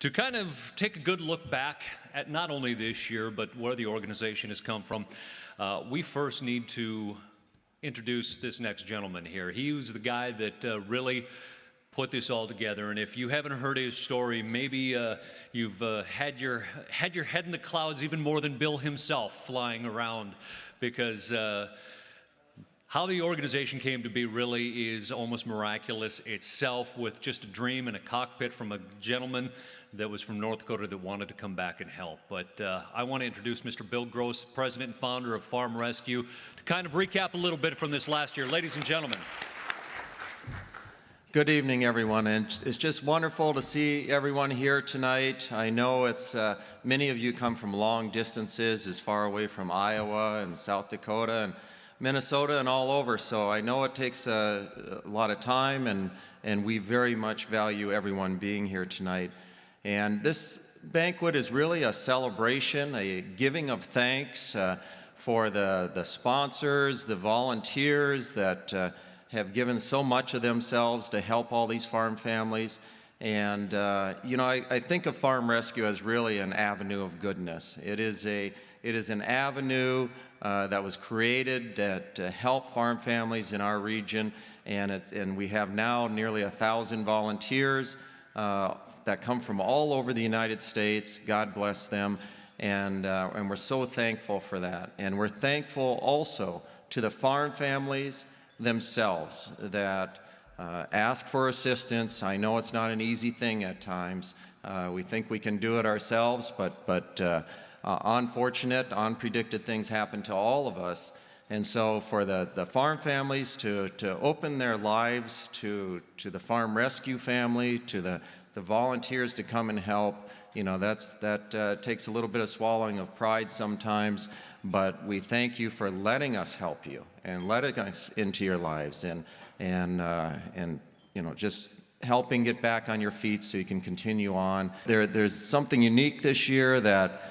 To kind of take a good look back at not only this year, but where the organization has come from, we first need to introduce this next gentleman here. He was the guy that really put this all together, and if you haven't heard his story, maybe you've had your head in the clouds even more than Bill himself flying around, because how the organization came to be really is almost miraculous itself, with just a dream in a cockpit from a gentleman that was from North Dakota that wanted to come back and help. But I want to introduce Mr. Bill Gross, president and founder of Farm Rescue, to kind of recap a little bit from this last year. Ladies and gentlemen. Good evening, everyone, and it's just wonderful to see everyone here tonight. I know it's many of you come from long distances, as far away from Iowa and South Dakota and Minnesota and all over, so I know it takes a lot of time, and we very much value everyone being here tonight. And this banquet is really a celebration, a giving of thanks for the sponsors, the volunteers that have given so much of themselves to help all these farm families. And you know, I think of Farm Rescue as really an avenue of goodness. It is an avenue that was created to help farm families in our region, and we have now nearly 1,000 volunteers that come from all over the United States. God bless them, and we're so thankful for that. And we're thankful also to the farm families themselves that ask for assistance. I know it's not an easy thing at times. We think we can do it ourselves, but unfortunate, unpredicted things happen to all of us. And so for the farm families to open their lives to the Farm Rescue family, to the volunteers to come and help, you know, that takes a little bit of swallowing of pride sometimes, but we thank you for letting us help you and letting us into your lives and you know, just helping get back on your feet so you can continue on. There's something unique this year that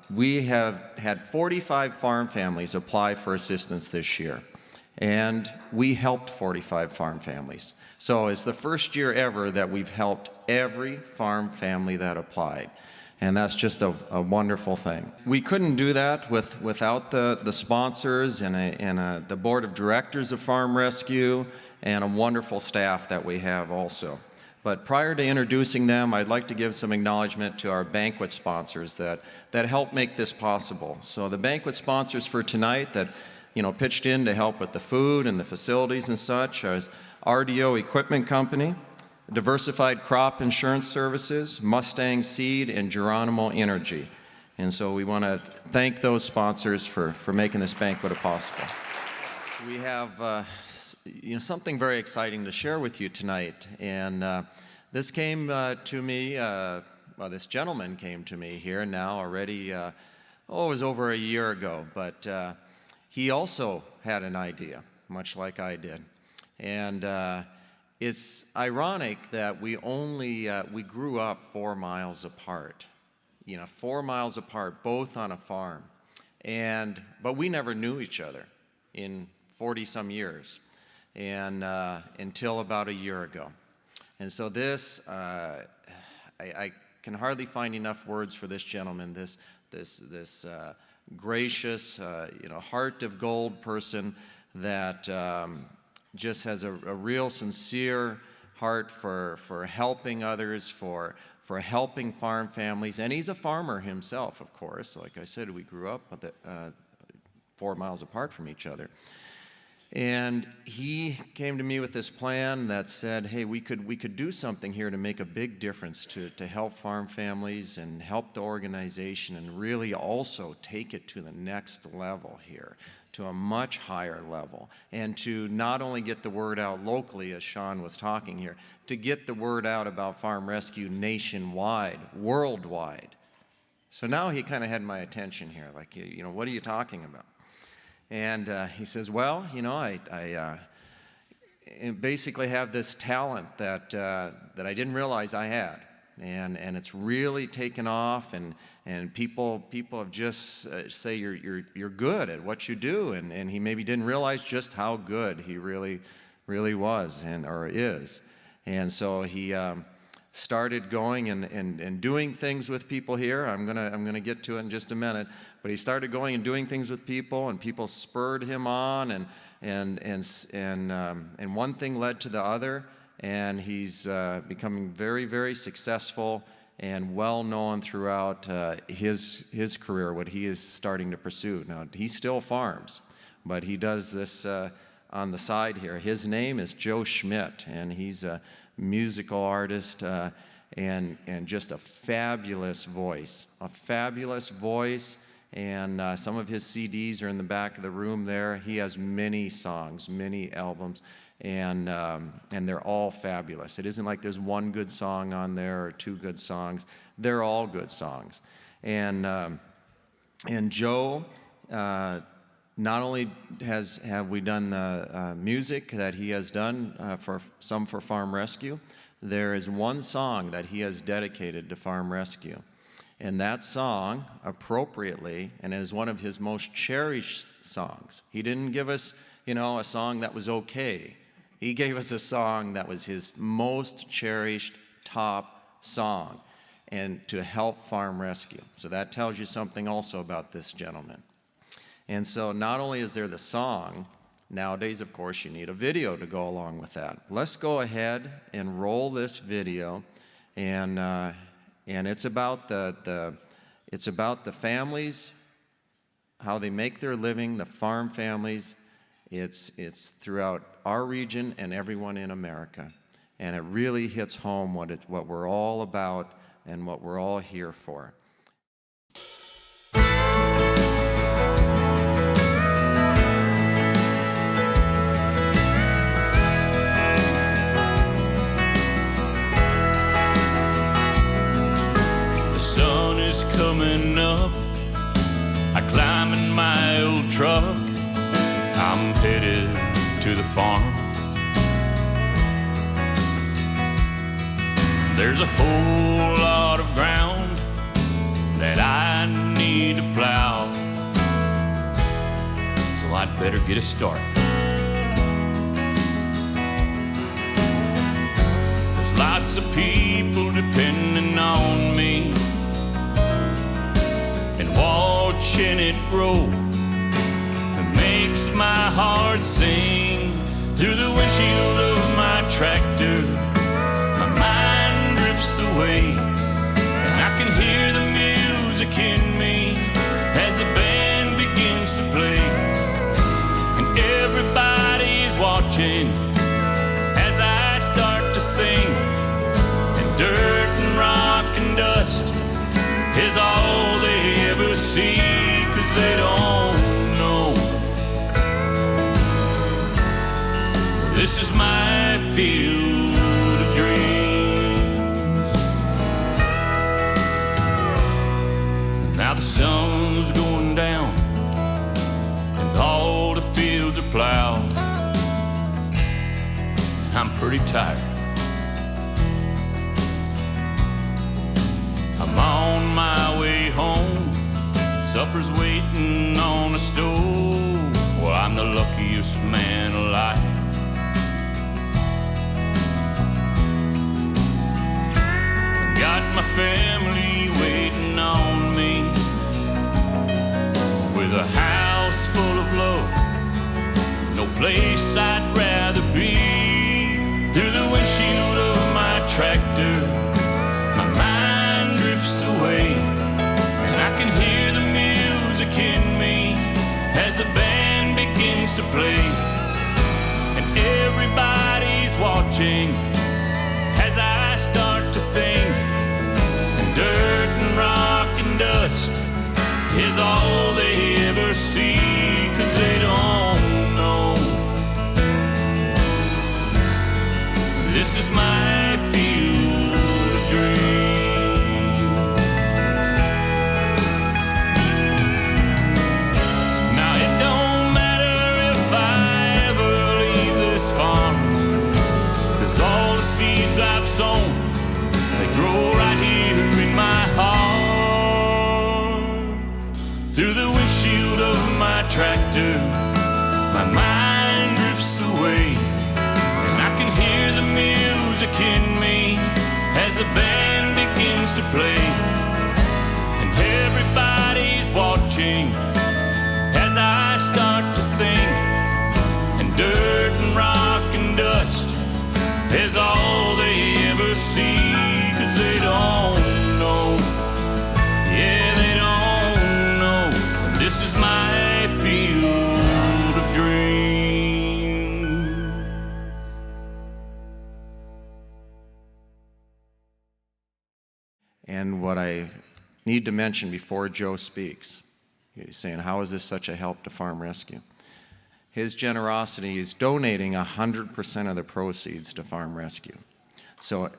we have had 45 farm families apply for assistance this year, and we helped 45 farm families. So it's the first year ever that we've helped every farm family that applied, and that's just a wonderful thing. We couldn't do that without the sponsors and the board of directors of Farm Rescue and a wonderful staff that we have also. But prior to introducing them, I'd like to give some acknowledgement to our banquet sponsors that help make this possible. So the banquet sponsors for tonight that, you know, pitched in to help with the food and the facilities and such is RDO Equipment Company, Diversified Crop Insurance Services, Mustang Seed, and Geronimo Energy. And so we want to thank those sponsors for making this banquet possible. We have you know, something very exciting to share with you tonight, and this came to me, well, this gentleman came to me here now already, it was over a year ago, but he also had an idea, much like I did. And it's ironic that we grew up 4 miles apart, you know, 4 miles apart, both on a farm, but we never knew each other in 40-some years, and until about a year ago. And so this, I can hardly find enough words for this gentleman, this gracious, you know, heart of gold person that just has a real sincere heart for helping others, for helping farm families. And he's a farmer himself, of course. Like I said, we grew up with 4 miles apart from each other. And he came to me with this plan that said, hey, we could do something here to make a big difference to help farm families and help the organization, and really also take it to the next level here, to a much higher level, and to not only get the word out locally, as Sean was talking here, to get the word out about Farm Rescue nationwide, worldwide. So now he kind of had my attention here, like, you know, what are you talking about? And he says, well, you know, I basically have this talent that I didn't realize I had, and it's really taken off, and people have just say you're good at what you do, and he maybe didn't realize just how good he really was or is. And so he started going and doing things with people here. I'm gonna get to it in just a minute. But he started going and doing things with people, and people spurred him on, and one thing led to the other, and he's becoming very, very successful and well known throughout his career, what he is starting to pursue. Now, he still farms, but he does this on the side here. His name is Joe Schmidt, and he's a musical artist and just a fabulous voice. And some of his CDs are in the back of the room there. He has many songs, many albums, and they're all fabulous. It isn't like there's one good song on there or two good songs. They're all good songs. And Joe, not only have we done the music that he has done for Farm Rescue, there is one song that he has dedicated to Farm Rescue. And that song, appropriately, and is one of his most cherished songs. He didn't give us, a song that was okay. He gave us a song that was his most cherished top song, and to help Farm Rescue. So that tells you something also about this gentleman. And so not only is there the song, nowadays, of course, you need a video to go along with that. Let's go ahead and roll this video, and it's about the families, how they make their living, the farm families. It's throughout our region and everyone in America, and it really hits home what we're all about and what we're all here for. The sun is coming up. I climb in my old truck. I'm headed to the farm. There's a whole lot of ground that I need to plow, so I'd better get a start. There's lots of people depending on me, and watching it grow, it makes my heart sing. Through the windshield of my tractor, my mind drifts away, and I can hear the music in me as the band begins to play. And everybody's watching as I start to sing. And dirt and rock and dust is all they ever see, 'cause they don't know this is my field of dreams. Now the sun's going down and all the fields are plowed, and I'm pretty tired. I'm on my way home, supper's waiting on the stove. Well, I'm the luckiest man alive. Got my family waiting on me, with a house full of love, no place I'd rather be. Through the windshield of my tractor, my mind drifts away, and I can hear the music in me as the band begins to play. And everybody's watching as I start to sing. And dirt and rock and dust is all they ever see, 'cause they don't know this is my field of dreams. Now it don't matter if I ever leave this farm, 'cause all the seeds I've sown, they grow right here in my heart. Through the windshield of my tractor, my mind drifts away, and I can hear the music in me as the band begins to play, and everybody's watching as I start to sing. And dirt and rock and dust is all they ever see, 'cause they don't know, yeah, they don't know, this is my field of dreams. And what I need to mention before Joe speaks, he's saying, how is this such a help to Farm Rescue? His generosity is donating 100% of the proceeds to Farm Rescue. So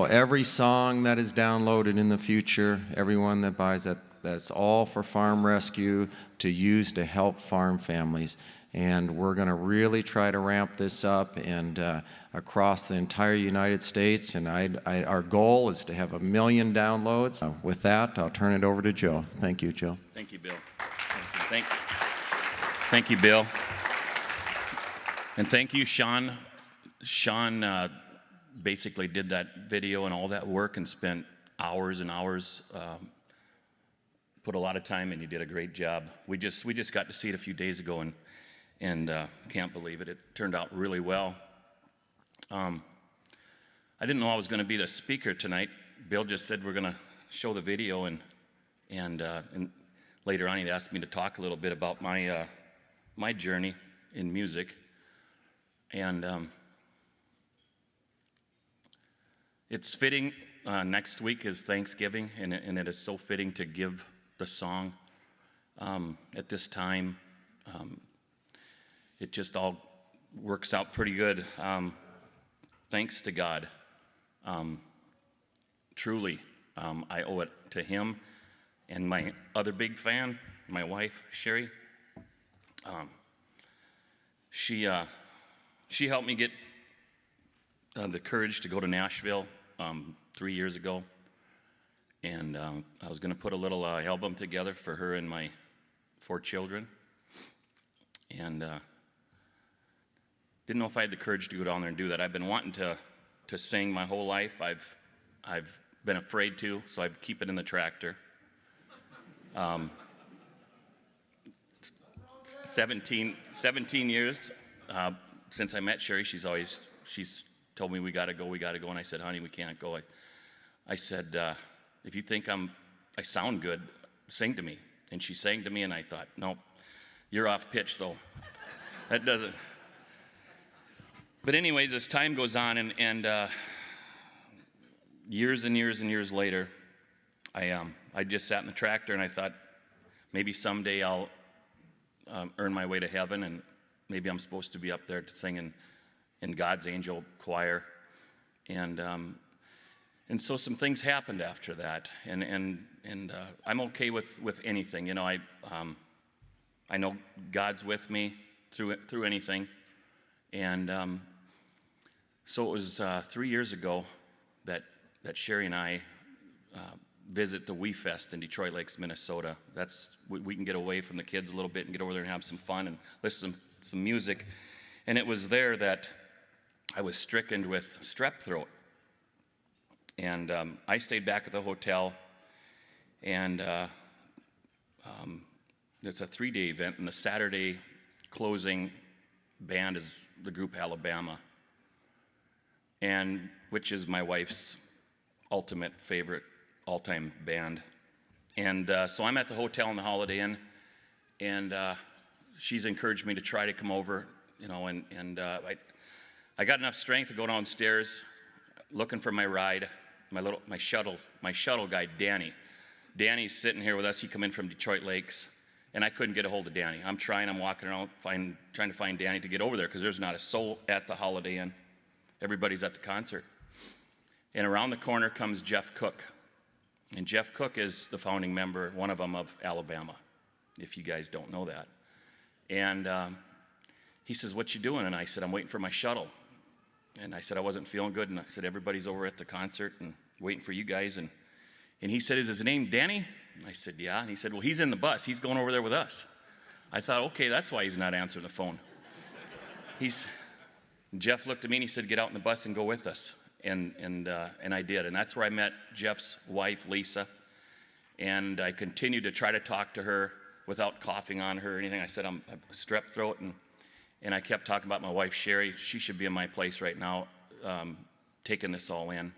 every song that is downloaded in the future, everyone that buys that, that's all for Farm Rescue to use to help farm families. And we're going to really try to ramp this up and across the entire United States. And our goal is to have 1 million downloads. With that, I'll turn it over to Joe. Thank you, Joe. Thank you, Bill. Thank you. Thanks. Thank you, Bill. And thank you, Sean. Sean basically did that video and all that work and spent hours and hours, put a lot of time in. He did a great job. We just got to see it a few days ago and can't believe it. It turned out really well. I didn't know I was going to be the speaker tonight. Bill just said we're going to show the video, and later on he'd asked me to talk a little bit about my journey in music. And it's fitting. Next week is Thanksgiving, and it is so fitting to give the song at this time. It just all works out pretty good. Thanks to God. Truly, I owe it to him and my other big fan, my wife, Sherry. She helped me get the courage to go to Nashville 3 years ago. And I was going to put a little album together for her and my 4 children. And didn't know if I had the courage to go down there and do that. I've been wanting to sing my whole life. I've been afraid to, so I keep it in the tractor. 17 years since I met Sherry. She's told me we got to go, and I said, honey, we can't go. I said, if you think I sound good, sing to me. And she sang to me, and I thought, nope, you're off pitch, so that doesn't. But anyways, as time goes on, and years and years and years later, I just sat in the tractor, and I thought, maybe someday I'll earn my way to heaven, and maybe I'm supposed to be up there to sing in God's angel choir. And so some things happened after that, and I'm okay with anything. You know, I know God's with me through anything, and so it was 3 years ago that Sherry and I visit the Wee Fest in Detroit Lakes, Minnesota. We can get away from the kids a little bit and get over there and have some fun and listen to some music. And it was there that I was stricken with strep throat. And I stayed back at the hotel, and it's a 3-day event, and the Saturday closing band is the group Alabama, and which is my wife's ultimate favorite all-time band. And so I'm at the hotel in the Holiday Inn, and she's encouraged me to try to come over, you know, and I got enough strength to go downstairs looking for my ride, my shuttle guy, Danny. Danny's sitting here with us. He come in from Detroit Lakes, and I couldn't get a hold of Danny. I'm walking around trying to find Danny to get over there because there's not a soul at the Holiday Inn. Everybody's at the concert. And around the corner comes Jeff Cook. And Jeff Cook is the founding member, one of them, of Alabama, if you guys don't know that. And he says, what you doing? And I said, I'm waiting for my shuttle. And I said, I wasn't feeling good. And I said, everybody's over at the concert and waiting for you guys. And he said, is his name Danny? And I said, yeah. And he said, well, he's in the bus. He's going over there with us. I thought, okay, that's why he's not answering the phone. Jeff looked at me and he said, get out in the bus and go with us. And I did. And that's where I met Jeff's wife, Lisa. And I continued to try to talk to her without coughing on her or anything. I said, I'm a strep throat. And I kept talking about my wife, Sherry. She should be in my place right now, taking this all in.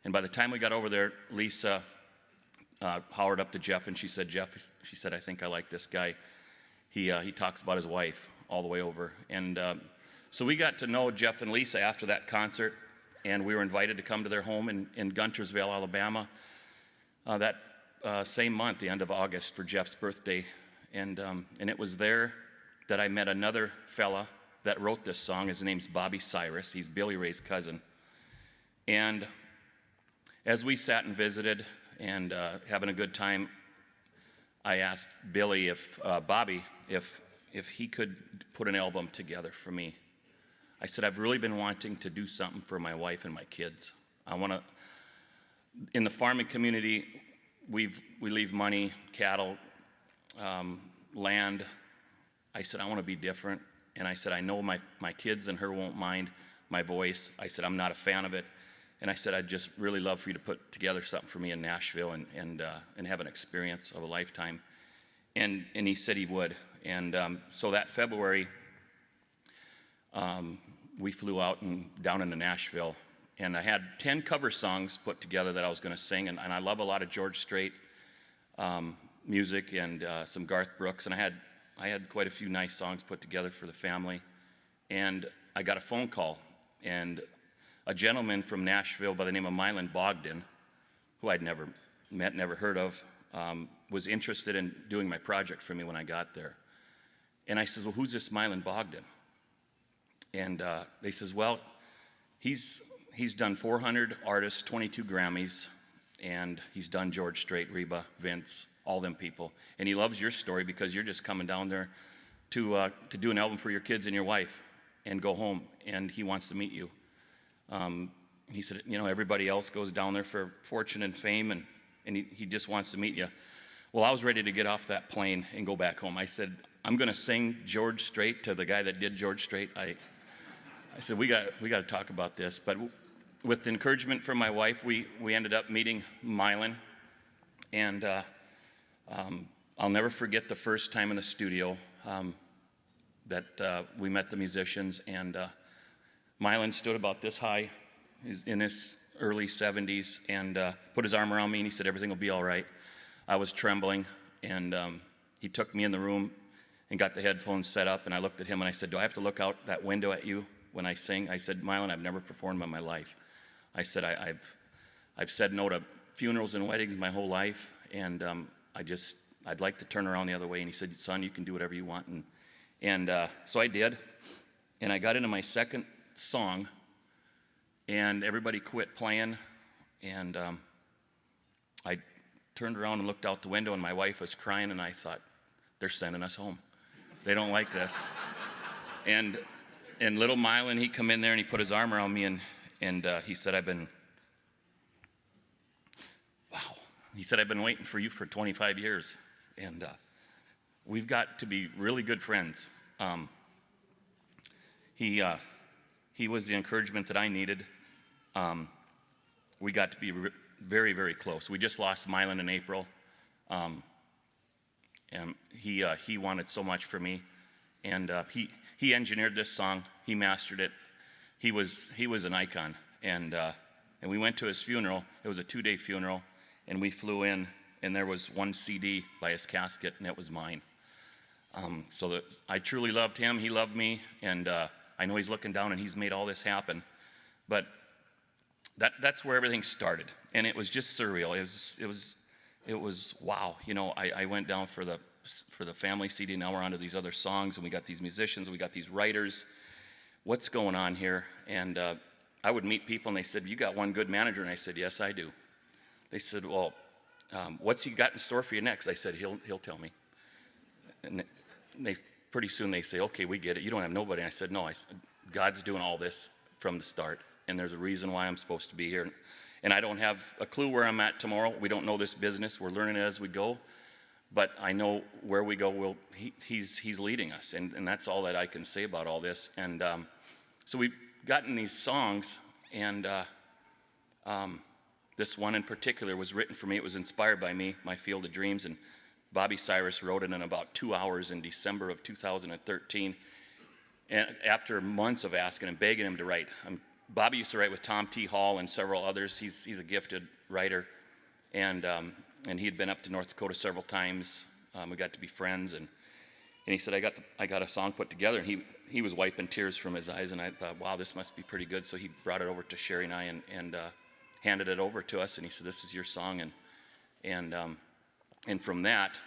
And by the time we got over there, Lisa hollered up to Jeff, and she said, Jeff, she said, I think I like this guy. He talks about his wife all the way over. And so we got to know Jeff and Lisa after that concert, and we were invited to come to their home in Guntersville, Alabama, that same month, the end of August, for Jeff's birthday. And it was there that I met another fella that wrote this song. His name's Bobby Cyrus. He's Billy Ray's cousin. And as we sat and visited and having a good time, I asked Billy Bobby, if he could put an album together for me. I said, I've really been wanting to do something for my wife and my kids. I want to, in the farming community, we leave money, cattle, land. I said, I want to be different. And I said, I know my kids and her won't mind my voice. I said, I'm not a fan of it. And I said, I'd just really love for you to put together something for me in Nashville and have an experience of a lifetime. And he said he would. And so that February, we flew out and down into Nashville. And I had 10 cover songs put together that I was going to sing. And I love a lot of George Strait music and some Garth Brooks. And I had quite a few nice songs put together for the family. And I got a phone call. And a gentleman from Nashville by the name of Mylan Bogdan, who I'd never met, never heard of, was interested in doing my project for me when I got there. And I says, well, who's this Mylan Bogdan? And they says, well, he's done 400 artists, 22 Grammys, and he's done George Strait, Reba, Vince, all them people. And he loves your story because you're just coming down there to do an album for your kids and your wife and go home, and he wants to meet you. He said, everybody else goes down there for fortune and fame, and he just wants to meet you. Well, I was ready to get off that plane and go back home. I said, I'm going to sing George Strait to the guy that did George Strait. I said, we got to talk about this. But with the encouragement from my wife, we ended up meeting Mylan. And I'll never forget the first time in the studio that we met the musicians. And Mylan stood about this high, he's in his early 70s, and put his arm around me, and he said, everything will be all right. I was trembling, and he took me in the room and got the headphones set up, and I looked at him, and I said, do I have to look out that window at you when I sing? I said, Mylan, I've never performed in my life. I said, I've said no to funerals and weddings my whole life, and I'd like to turn around the other way. And he said, son, you can do whatever you want. And so I did, and I got into my second song, and everybody quit playing, and I turned around and looked out the window, and my wife was crying, and I thought, they're sending us home. They don't like this. And little Mylan, he come in there, and he put his arm around me, and he said, I've been waiting for you for 25 years, and we've got to be really good friends. He was the encouragement that I needed. We got to be very, very close. We just lost Mylan in April, and he wanted so much for me, and he engineered this song. He mastered it. He was an icon, and we went to his funeral. It was a 2-day funeral, and we flew in, and there was one CD by his casket, and it was mine. So that I truly loved him. He loved me, and I know he's looking down, and he's made all this happen. But that's where everything started, and it was just surreal. It was wow. I went down for the family CD. Now we're onto these other songs, and we got these musicians, we got these writers. What's going on here? And I would meet people, and they said, you got one good manager, and I said, yes, I do. They said, well, what's he got in store for you next? I said, he'll tell me. And pretty soon they say, okay, we get it. You don't have nobody. I said, no, God's doing all this from the start, and there's a reason why I'm supposed to be here. And I don't have a clue where I'm at tomorrow. We don't know this business. We're learning it as we go. but I know where we go, he's leading us, and that's all that I can say about all this. And so we've gotten these songs, and this one in particular was written for me. It was inspired by me, My Field of Dreams, and Bobby Cyrus wrote it in about 2 hours in December of 2013. And after months of asking and begging him to write, Bobby used to write with Tom T. Hall and several others. He's a gifted writer, and he had been up to North Dakota several times. We got to be friends, and he said, I got a song put together, and he was wiping tears from his eyes, and I thought, wow, this must be pretty good. So he brought it over to Sherry and I and handed it over to us, and he said, this is your song, and from that,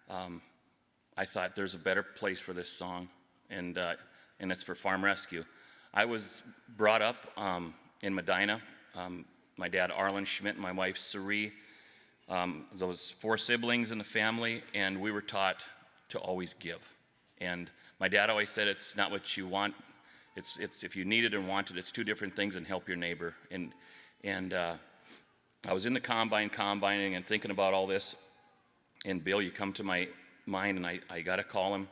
I thought there's a better place for this song, and it's for Farm Rescue. I was brought up in Medina. My dad, Arlen Schmidt, and my wife, Cerie. Those 4 siblings in the family, and we were taught to always give. And my dad always said, it's not what you want. It's if you need it and want it, it's 2 different things, and help your neighbor. And I was in the combining and thinking about all this. And Bill, you come to my mind, and I got to call him.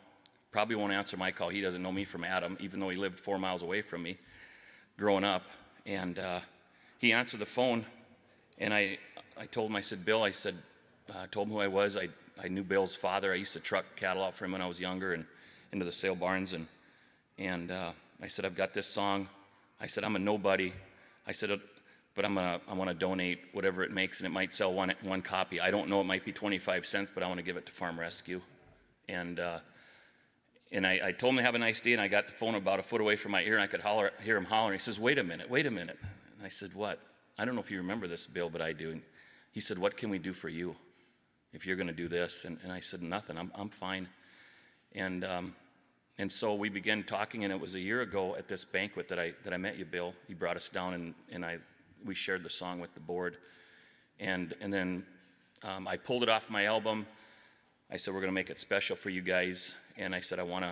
Probably won't answer my call. He doesn't know me from Adam, even though he lived 4 miles away from me growing up. And he answered the phone, and I told him, I said, Bill, I told him who I was. I knew Bill's father. I used to truck cattle out for him when I was younger and into the sale barns. And I said, I've got this song. I said, I'm a nobody. I said, but I want to donate whatever it makes, and it might sell one copy. I don't know, it might be 25 cents, but I want to give it to Farm Rescue. And I told him to have a nice day, and I got the phone about a foot away from my ear, and I could hear him hollering. He says, wait a minute. And I said, what? I don't know if you remember this, Bill, but I do. And he said, what can we do for you if you're going to do this? And I said, nothing. I'm fine. And so we began talking, and it was a year ago at this banquet that I met you, Bill. He brought us down, and we shared the song with the board. And then I pulled it off my album. I said, we're going to make it special for you guys. And I said, I want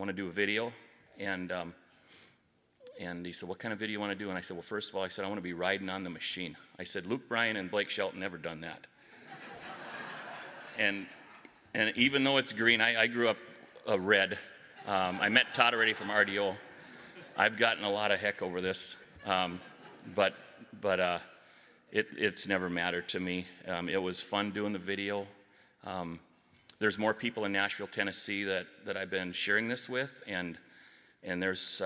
to do a video. And he said, what kind of video you want to do? And I said, well, first of all, I want to be riding on the machine. I said, Luke Bryan and Blake Shelton never done that. and even though it's green, I grew up red. I met Todd already from RDO. I've gotten a lot of heck over this, but it's never mattered to me. It was fun doing the video. There's more people in Nashville, Tennessee that I've been sharing this with, and there's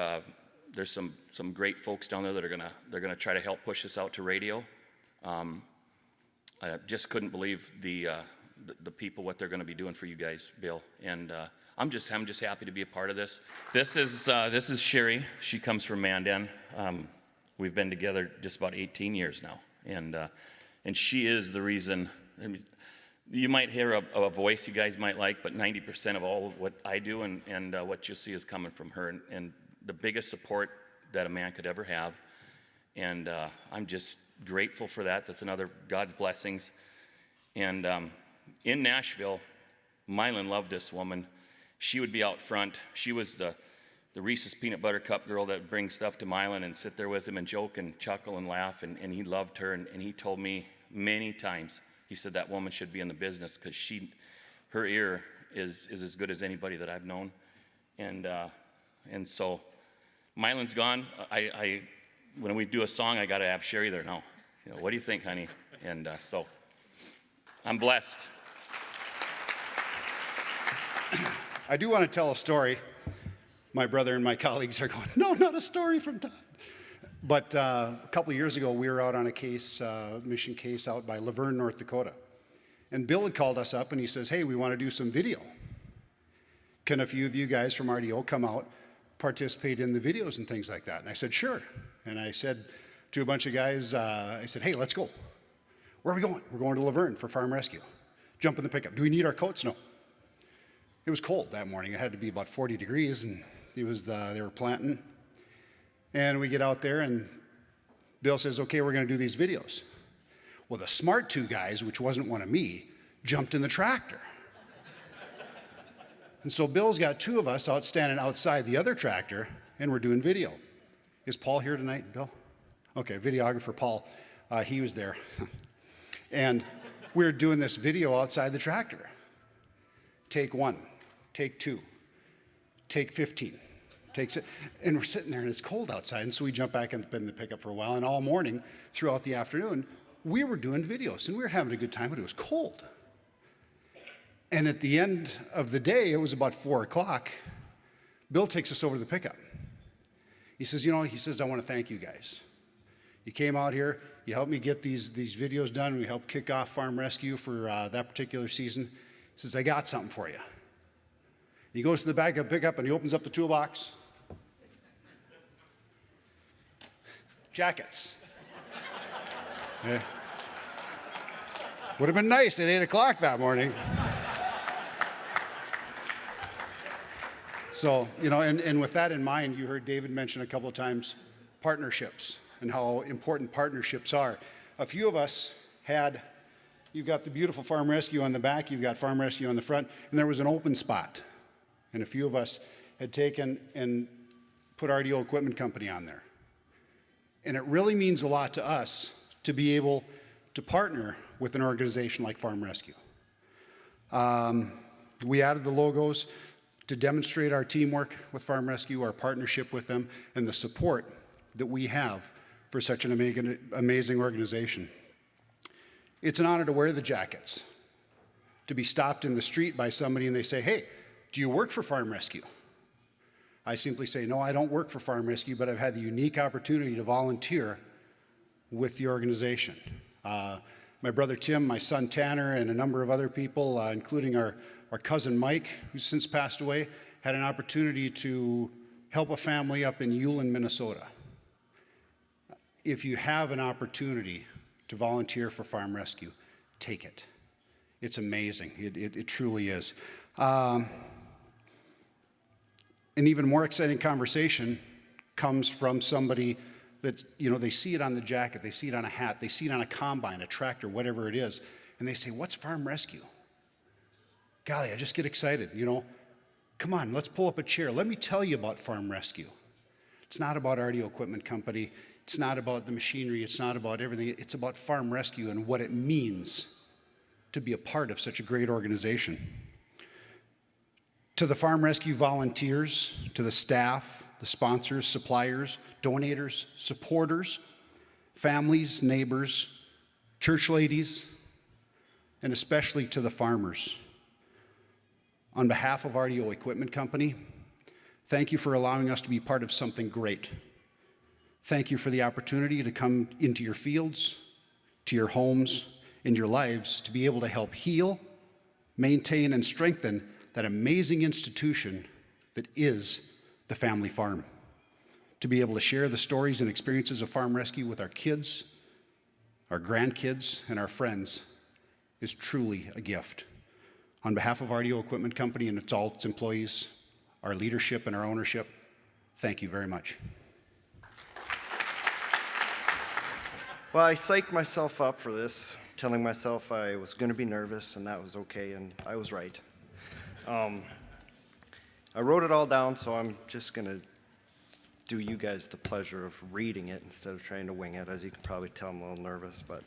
some great folks down there that are gonna try to help push this out to radio. I just couldn't believe the people, what they're gonna be doing for you guys, Bill, and I'm just happy to be a part of this. This is Sherry. She comes from Mandan. We've been together just about 18 years now, and she is the reason. I mean, you might hear a voice you guys might like, but 90% of all of what I do and what you'll see is coming from her, and the biggest support that a man could ever have. And I'm just grateful for that. That's another God's blessings. And in Nashville, Mylan loved this woman. She would be out front. She was the Reese's Peanut Butter Cup girl that would bring stuff to Mylan and sit there with him and joke and chuckle and laugh, and he loved her. And he told me many times, he said that woman should be in the business because her ear is as good as anybody that I've known. And so Mylan's gone. When we do a song, I got to have Sherry there now. What do you think, honey? And so I'm blessed. I do want to tell a story. My brother and my colleagues are going, no, not a story from Todd. But a couple of years ago, we were out on a mission case out by Laverne, North Dakota. And Bill had called us up and he says, hey, we want to do some video. Can a few of you guys from RDO come out, participate in the videos and things like that? And I said, sure. And I said to a bunch of guys, I said, hey, let's go. Where are we going? We're going to Laverne for Farm Rescue. Jump in the pickup. Do we need our coats? No. It was cold that morning. It had to be about 40 degrees, and they were planting. And we get out there, and Bill says, okay, we're going to do these videos. Well, the smart 2 guys, which wasn't one of me, jumped in the tractor. And so Bill's got 2 of us standing outside the other tractor, and we're doing video. Is Paul here tonight, Bill? Okay, videographer Paul, he was there. And we were doing this video outside the tractor. take 1, take 2, take 15. And we're sitting there and it's cold outside, and so we jump back in the pickup for a while, and all morning throughout the afternoon we were doing videos and we were having a good time, but it was cold. And at the end of the day, it was about 4 o'clock, Bill takes us over to the pickup. He says, I want to thank you guys. You came out here, you helped me get these videos done, and we helped kick off Farm Rescue for that particular season. He says, I got something for you. He goes to the back of the pickup and he opens up the toolbox. Jackets. Yeah. Would have been nice at 8 o'clock that morning. So, and with that in mind, you heard David mention a couple of times partnerships and how important partnerships are. A few of us you've got the beautiful Farm Rescue on the back, you've got Farm Rescue on the front, and there was an open spot. And a few of us had taken and put RDO Equipment Company on there. And it really means a lot to us to be able to partner with an organization like Farm Rescue. We added the logos to demonstrate our teamwork with Farm Rescue, our partnership with them, and the support that we have for such an amazing organization. It's an honor to wear the jackets, to be stopped in the street by somebody and they say, hey, do you work for Farm Rescue? I simply say, no, I don't work for Farm Rescue, but I've had the unique opportunity to volunteer with the organization. My brother Tim, my son Tanner, and a number of other people, including our cousin Mike, who's since passed away, had an opportunity to help a family up in Ulen, Minnesota. If you have an opportunity to volunteer for Farm Rescue, take it. It's amazing. It truly is. An even more exciting conversation comes from somebody that, they see it on the jacket, they see it on a hat, they see it on a combine, a tractor, whatever it is, and they say, what's Farm Rescue? Golly, I just get excited, Come on, let's pull up a chair. Let me tell you about Farm Rescue. It's not about RDO Equipment Company. It's not about the machinery. It's not about everything. It's about Farm Rescue and what it means to be a part of such a great organization. To the Farm Rescue volunteers, to the staff, the sponsors, suppliers, donators, supporters, families, neighbors, church ladies, and especially to the farmers. On behalf of RDO Equipment Company, thank you for allowing us to be part of something great. Thank you for the opportunity to come into your fields, to your homes, in your lives, to be able to help heal, maintain, and strengthen that amazing institution that is the family farm. To be able to share the stories and experiences of Farm Rescue with our kids, our grandkids, and our friends is truly a gift. On behalf of RDO Equipment Company and all its employees, our leadership and our ownership, thank you very much. Well, I psyched myself up for this, telling myself I was going to be nervous, and that was okay, and I was right. I wrote it all down, so I'm just going to do you guys the pleasure of reading it instead of trying to wing it. As you can probably tell, I'm a little nervous. But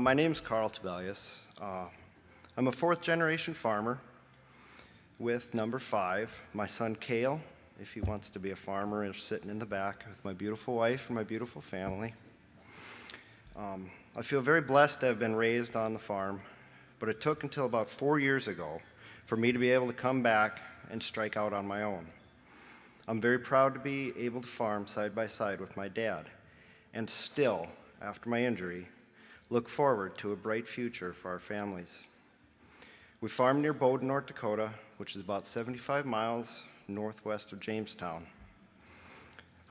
my name's Carl Tibelius. I'm a fourth-generation farmer with number 5. My son, Cale, if he wants to be a farmer, is sitting in the back with my beautiful wife and my beautiful family. I feel very blessed to have been raised on the farm, but it took until about 4 years ago for me to be able to come back and strike out on my own. I'm very proud to be able to farm side by side with my dad, and still, after my injury, look forward to a bright future for our families. We farm near Bowden, North Dakota, which is about 75 miles northwest of Jamestown.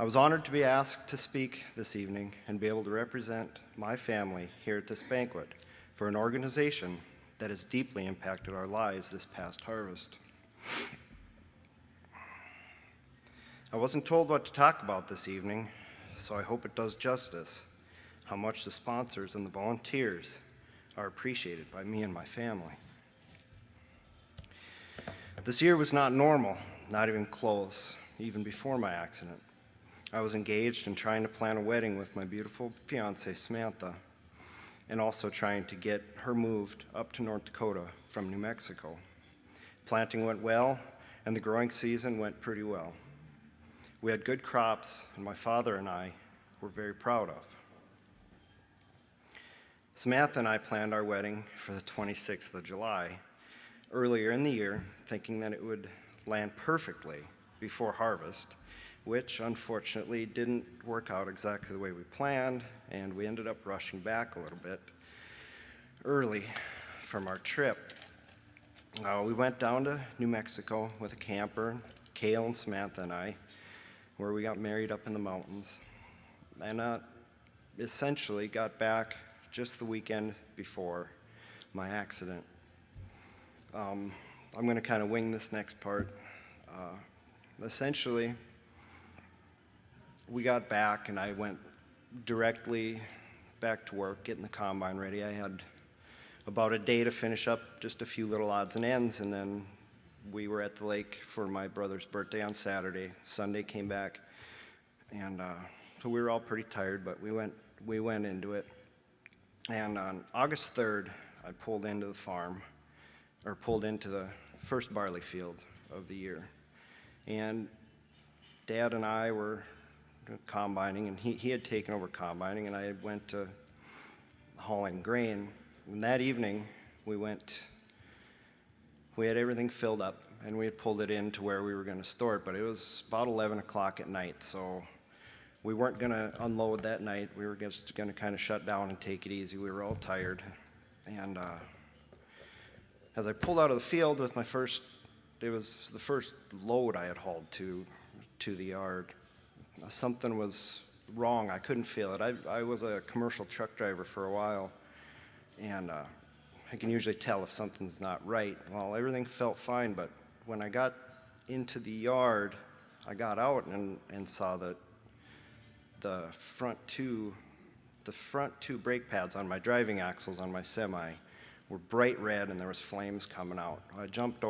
I was honored to be asked to speak this evening and be able to represent my family here at this banquet for an organization that has deeply impacted our lives this past harvest. I wasn't told what to talk about this evening, so I hope it does justice how much the sponsors and the volunteers are appreciated by me and my family. This year was not normal, not even close, even before my accident. I was engaged in trying to plan a wedding with my beautiful fiancée, Samantha, and also trying to get her moved up to North Dakota from New Mexico. Planting went well, and the growing season went pretty well. We had good crops, and my father and I were very proud of. Samantha and I planned our wedding for the 26th of July earlier in the year, thinking that it would land perfectly before harvest, which unfortunately didn't work out exactly the way we planned, and we ended up rushing back a little bit early from our trip. We went down to New Mexico with a camper, Kale and Samantha and I, where we got married up in the mountains, and essentially got back just the weekend before my accident. I'm going to kind of wing this next part. Essentially, we got back, and I went directly back to work, getting the combine ready. I had about a day to finish up just a few little odds and ends, and then we were at the lake for my brother's birthday on Saturday. Sunday came back, and so we were all pretty tired, but we went into it. And on August 3rd, I pulled into the farm, or pulled into the first barley field of the year. And Dad and I were combining, and he had taken over combining, and I went to hauling grain. And that evening, we had everything filled up, and we had pulled it in to where we were going to store it, but it was about 11 o'clock at night, so we weren't going to unload that night. We were just going to kind of shut down and take it easy. We were all tired. And as I pulled out of the field with it was the first load I had hauled to the yard, something was wrong. I couldn't feel it. I was a commercial truck driver for a while, and I can usually tell if something's not right. Well, everything felt fine, but when I got into the yard, I got out and saw that the front two brake pads on my driving axles on my semi were bright red, and there was flames coming out. I jumped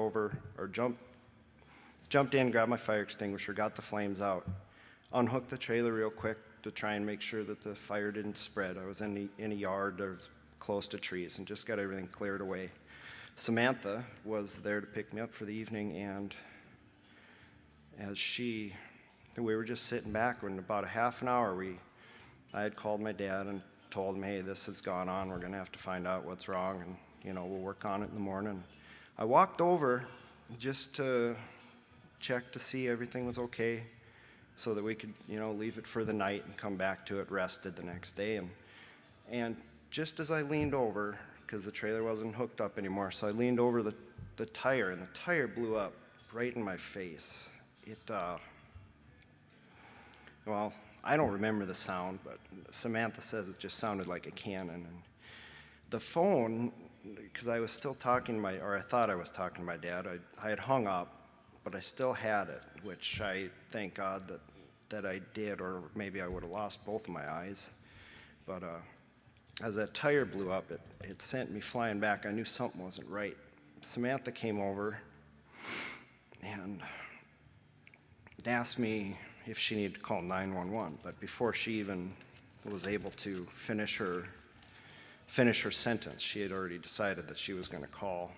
in, grabbed my fire extinguisher, got the flames out, unhooked the trailer real quick to try and make sure that the fire didn't spread. I was in a yard that was close to trees, and just got everything cleared away. Samantha was there to pick me up for the evening, and we were just sitting back. In about a half an hour, I had called my dad and told him, hey, this has gone on. We're going to have to find out what's wrong, and we'll work on it in the morning. I walked over just to check to see everything was okay, so that we could leave it for the night and come back to it rested the next day. And just as I leaned over, because the trailer wasn't hooked up anymore, so I leaned over the tire, and the tire blew up right in my face. Well, I don't remember the sound, but Samantha says it just sounded like a cannon. And the phone, because I was still talking I thought I was talking to my dad, I had hung up, but I still had it, which I thank God that I did, or maybe I would have lost both of my eyes. But as that tire blew up, it sent me flying back. I knew something wasn't right. Samantha came over and asked me if she needed to call 911, but before she even was able to finish her sentence, she had already decided that she was going to call.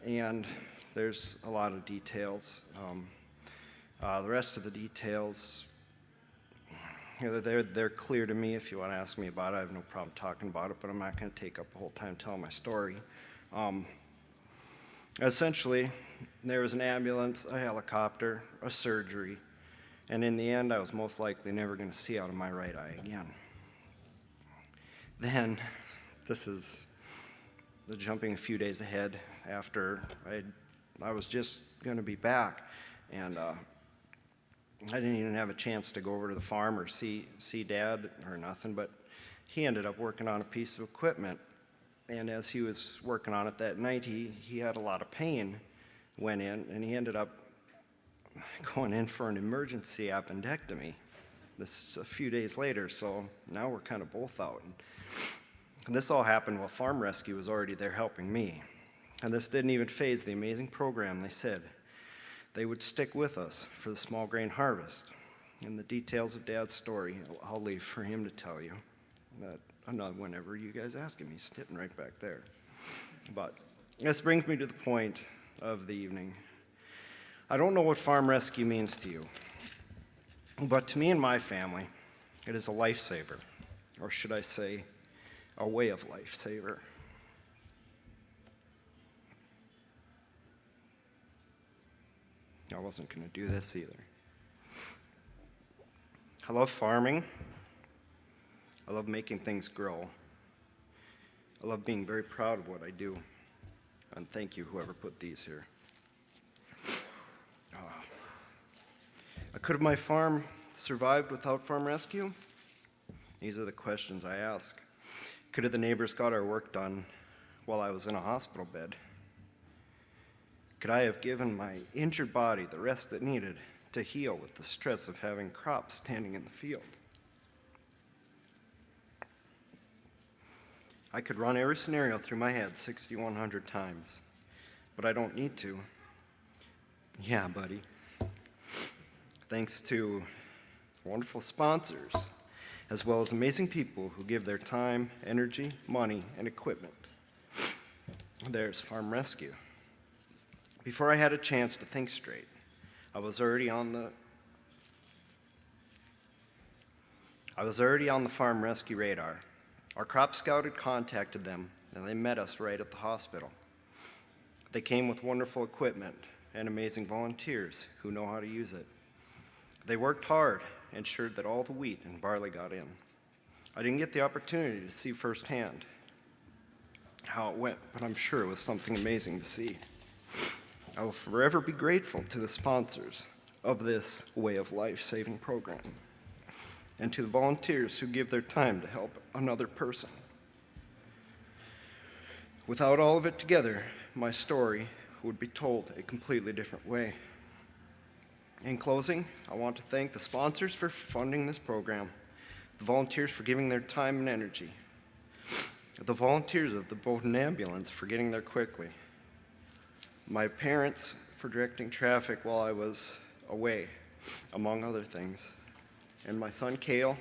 And there's a lot of details. The rest of the details, they're clear to me. If you want to ask me about it, I have no problem talking about it, but I'm not going to take up the whole time telling my story. Essentially, there was an ambulance, a helicopter, a surgery, and in the end, I was most likely never going to see out of my right eye again. Then, this is jumping a few days ahead after I was just going to be back, and I didn't even have a chance to go over to the farm or see Dad or nothing, but he ended up working on a piece of equipment, and as he was working on it that night, he had a lot of pain, went in, and he ended up going in for an emergency appendectomy. This is a few days later, so now we're kind of both out. And this all happened while Farm Rescue was already there helping me. And this didn't even faze the amazing program. They said they would stick with us for the small grain harvest. And the details of Dad's story, I'll leave for him to tell you. That whenever you guys ask him, he's sitting right back there. But this brings me to the point of the evening. I don't know what farm rescue means to you, but to me and my family, it is a lifesaver, or should I say, a way of life saver. I wasn't going to do this either. I love farming. I love making things grow. I love being very proud of what I do. And thank you, whoever put these here. Could my farm survived without farm rescue? These are the questions I ask. Could have the neighbors got our work done while I was in a hospital bed? Could I have given my injured body the rest it needed to heal with the stress of having crops standing in the field? I could run every scenario through my head 6,100 times, but I don't need to. Yeah, buddy. Thanks to wonderful sponsors, as well as amazing people who give their time, energy, money, and equipment. There's Farm Rescue. Before I had a chance to think straight, I was already on the Farm Rescue radar. Our crop scout had contacted them, and they met us right at the hospital. They came with wonderful equipment and amazing volunteers who know how to use it. They worked hard, ensured that all the wheat and barley got in. I didn't get the opportunity to see firsthand how it went, but I'm sure it was something amazing to see. I will forever be grateful to the sponsors of this way of life-saving program and to the volunteers who give their time to help another person. Without all of it together, my story would be told a completely different way. In closing, I want to thank the sponsors for funding this program, the volunteers for giving their time and energy, the volunteers of the boat and ambulance for getting there quickly, my parents for directing traffic while I was away, among other things, and my son Cale,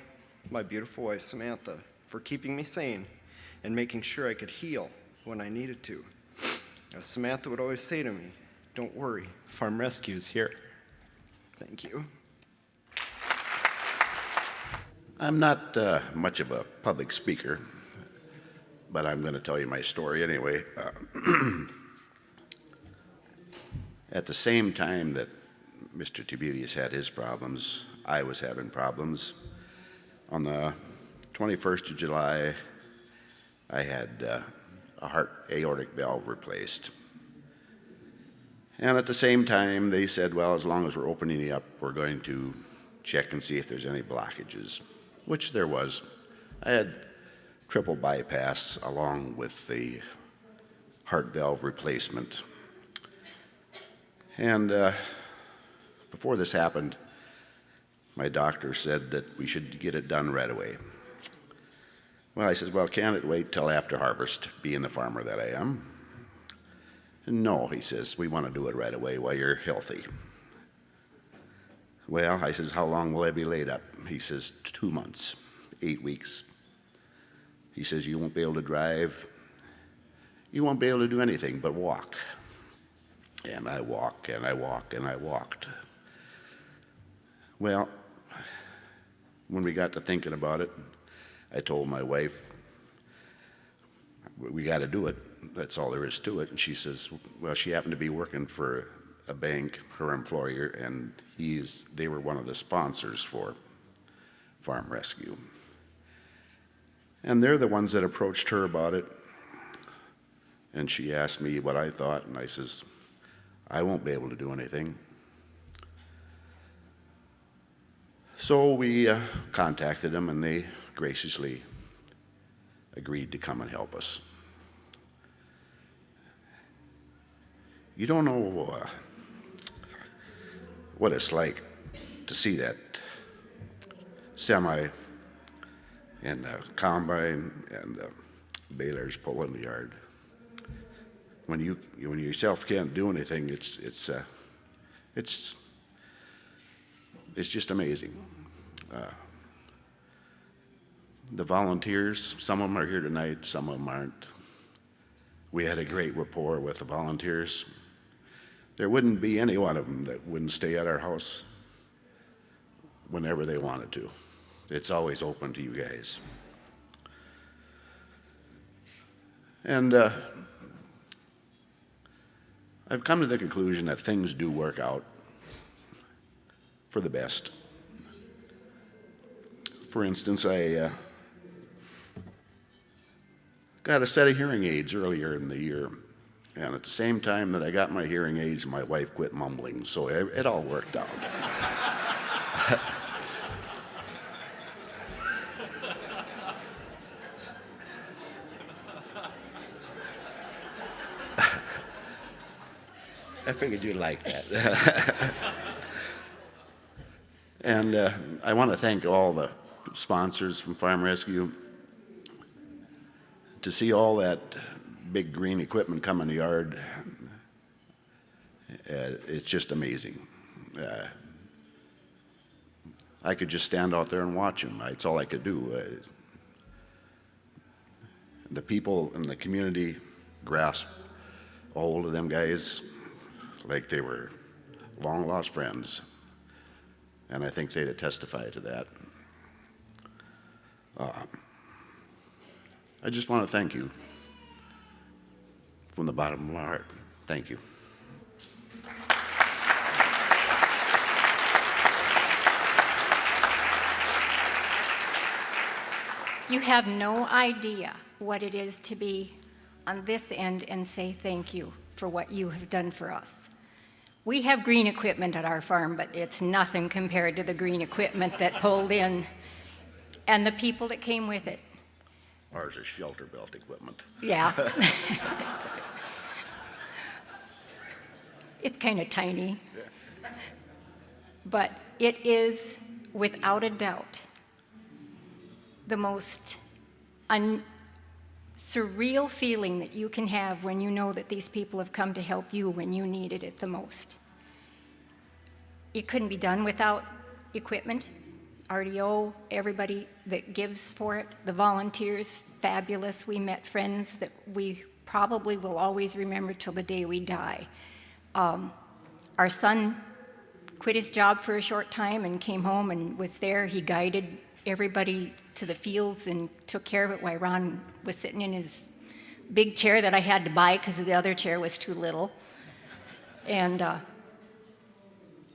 my beautiful wife Samantha, for keeping me sane and making sure I could heal when I needed to. As Samantha would always say to me, "Don't worry, Farm Rescue is here." Thank you. I'm not much of a public speaker, but I'm going to tell you my story anyway. At the same time that Mr. Tibelius had his problems, I was having problems. On the 21st of July, I had a heart aortic valve replaced. And at the same time, they said, well, as long as we're opening it up, we're going to check and see if there's any blockages, which there was. I had triple bypass along with the heart valve replacement. And before this happened, my doctor said that we should get it done right away. Well, I said, well, can it wait till after harvest, being the farmer that I am? No, he says, we want to do it right away while you're healthy. Well, I says, how long will I be laid up? He says, 2 months, 8 weeks. He says, you won't be able to drive. You won't be able to do anything but walk. And I walk, and I walk, and I walked. Well, when we got to thinking about it, I told my wife, we got to do it. That's all there is to it. And she says, well, she happened to be working for a bank, her employer, and they were one of the sponsors for Farm Rescue. And they're the ones that approached her about it. And she asked me what I thought, and I says, I won't be able to do anything. So we contacted them, and they graciously agreed to come and help us. You don't know what it's like to see that semi and combine and balers pulling the yard. When you yourself can't do anything, it's just amazing. The volunteers, some of them are here tonight, some of them aren't. We had a great rapport with the volunteers. there wouldn't be any one of them that wouldn't stay at our house whenever they wanted to. It's always open to you guys. And I've come to the conclusion that things do work out for the best. For instance, I got a set of hearing aids earlier in the year, and at the same time that I got my hearing aids, my wife quit mumbling, so it all worked out. I figured you'd like that. And I want to thank all the sponsors from Farm Rescue. To see all that big green equipment come in the yard, it's just amazing. I could just stand out there and watch them. It's all I could do. The people in the community grasp a hold of them guys like they were long-lost friends, and I think they'd testify to that. I just want to thank you from the bottom of my heart. Thank you. You have no idea what it is to be on this end and say thank you for what you have done for us. We have green equipment at our farm, but it's nothing compared to the green equipment that pulled in and the people that came with it. Ours is shelter belt equipment. Yeah. It's kind of tiny. But it is, without a doubt, the most surreal feeling that you can have when you know that these people have come to help you when you needed it the most. It couldn't be done without equipment. RDO, everybody that gives for it, the volunteers, fabulous. We met friends that we probably will always remember till the day we die. Our son quit his job for a short time and came home and was there. He guided everybody to the fields and took care of it while Ron was sitting in his big chair that I had to buy because the other chair was too little. And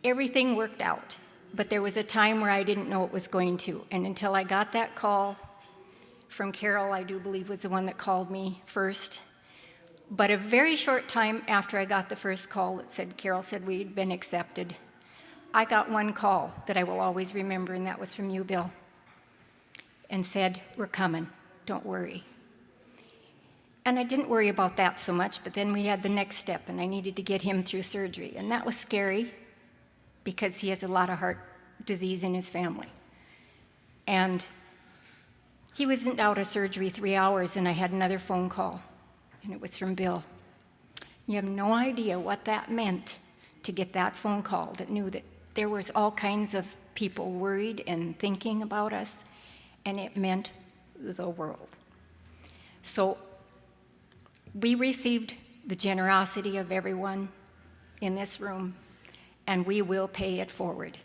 everything worked out. But there was a time where I didn't know it was going to. And until I got that call from Carol, I do believe was the one that called me first. But a very short time after I got the first call that said, Carol said we'd been accepted, I got one call that I will always remember, and that was from you, Bill, and said, we're coming, don't worry. And I didn't worry about that so much, but then we had the next step, and I needed to get him through surgery. And that was scary, because he has a lot of heart disease in his family. And he wasn't out of surgery 3 hours, and I had another phone call, and it was from Bill. You have no idea what that meant to get that phone call that knew that there was all kinds of people worried and thinking about us, and it meant the world. So we received the generosity of everyone in this room, and we will pay it forward.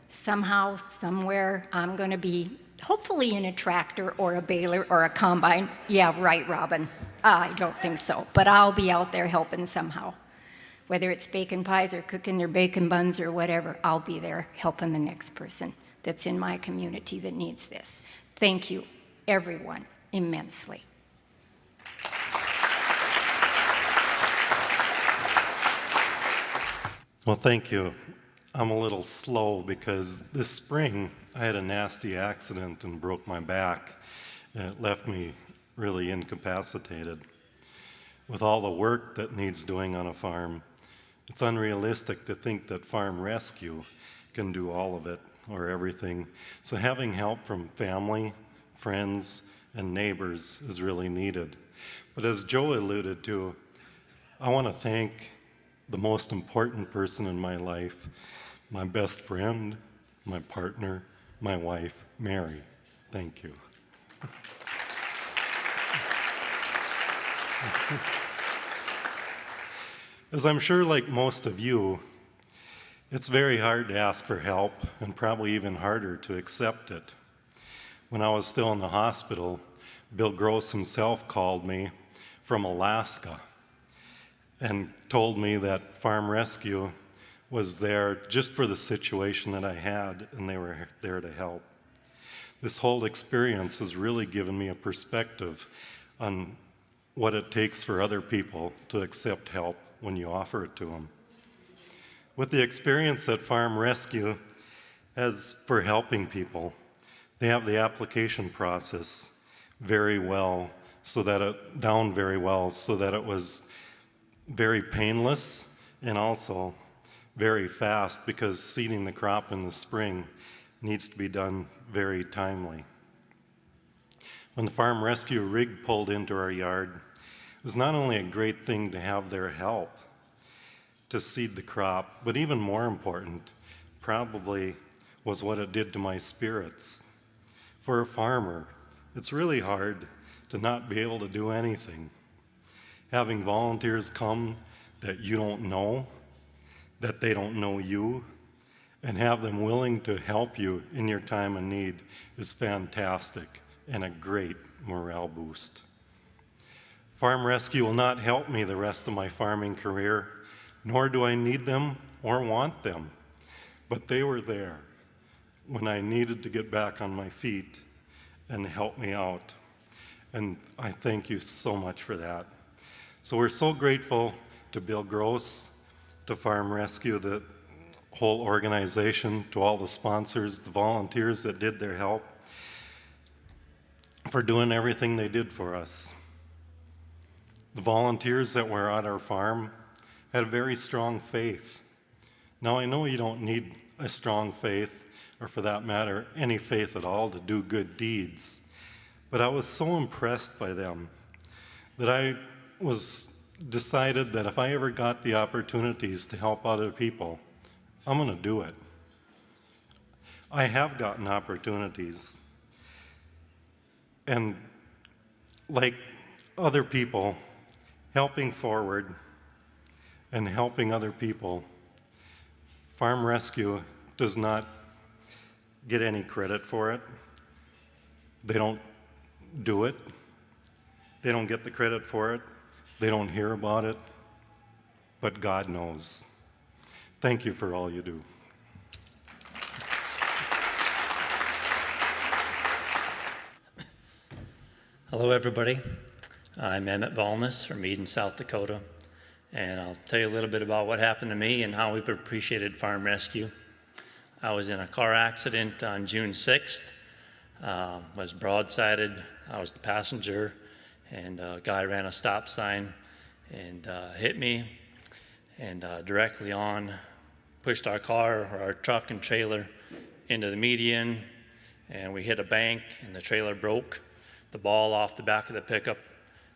Somehow, somewhere, I'm going to be hopefully in a tractor or a baler or a combine. Yeah, right, Robin. I don't think so, but I'll be out there helping somehow. Whether it's baking pies or cooking their bacon buns or whatever, I'll be there helping the next person that's in my community that needs this. Thank you, everyone, immensely. Well, thank you. I'm a little slow because this spring I had a nasty accident and broke my back. It left me really incapacitated. With all the work that needs doing on a farm, it's unrealistic to think that Farm Rescue can do all of it or everything. So having help from family, friends, and neighbors is really needed. But as Joe alluded to, I want to thank the most important person in my life, my best friend, my partner, my wife, Mary. Thank you. As I'm sure, like most of you, it's very hard to ask for help and probably even harder to accept it. When I was still in the hospital, Bill Gross himself called me from Alaska and told me that Farm Rescue was there just for the situation that I had, and they were there to help. This whole experience has really given me a perspective on what it takes for other people to accept help when you offer it to them. With the experience at Farm Rescue as for helping people, they have the application process very well, down very well, so that it was very painless and also very fast, because seeding the crop in the spring needs to be done very timely. When the Farm Rescue rig pulled into our yard, it was not only a great thing to have their help to seed the crop, but even more important probably was what it did to my spirits. For a farmer, it's really hard to not be able to do anything. Having volunteers come that you don't know, that they don't know you, and have them willing to help you in your time of need is fantastic and a great morale boost. Farm Rescue will not help me the rest of my farming career, nor do I need them or want them, but they were there when I needed to get back on my feet and help me out. And I thank you so much for that. So we're so grateful to Bill Gross, to Farm Rescue, the whole organization, to all the sponsors, the volunteers that did their help, for doing everything they did for us. The volunteers that were at our farm had a very strong faith. Now, I know you don't need a strong faith, or for that matter, any faith at all to do good deeds, but I was so impressed by them that I decided that if I ever got the opportunities to help other people, I'm going to do it. I have gotten opportunities. And like other people, helping forward and helping other people, Farm Rescue does not get any credit for it. They don't do it. They don't get the credit for it. They don't hear about it, but God knows. Thank you for all you do. Hello, everybody. I'm Emmett Valness from Eden, South Dakota, and I'll tell you a little bit about what happened to me and how we've appreciated Farm Rescue. I was in a car accident on June 6th, was broadsided. I was the passenger, and a guy ran a stop sign and hit me, and directly on pushed our car, or our truck and trailer, into the median, and we hit a bank, and the trailer broke the ball off the back of the pickup,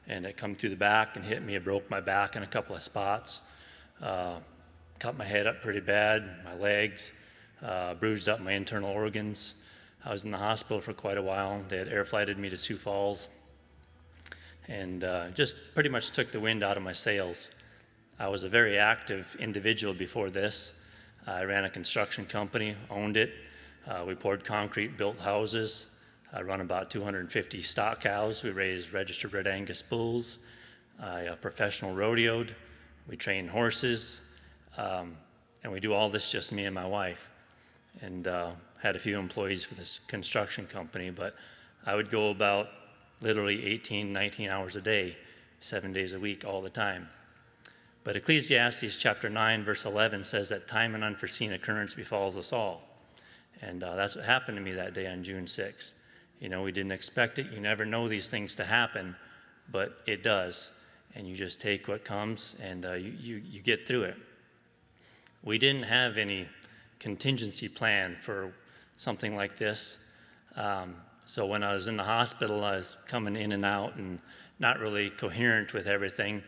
and it come through the back and hit me. It broke my back in a couple of spots, cut my head up pretty bad, my legs, bruised up my internal organs. I was in the hospital for quite a while. They had air flighted me to Sioux Falls, and just pretty much took the wind out of my sails. I was a very active individual before this. I ran a construction company, owned it. We poured concrete, built houses. I run about 250 stock cows. We raised registered red Angus bulls. I professional rodeoed. We trained horses. And we do all this just me and my wife. And had a few employees for this construction company, but I would go about literally 18, 19 hours a day, 7 days a week, all the time. But Ecclesiastes chapter 9, verse 11 says that time and unforeseen occurrence befalls us all. And that's what happened to me that day on June 6th. You know, we didn't expect it. You never know these things to happen, but it does. And you just take what comes, and you get through it. We didn't have any contingency plan for something like this. So when I was in the hospital, I was coming in and out and not really coherent with everything.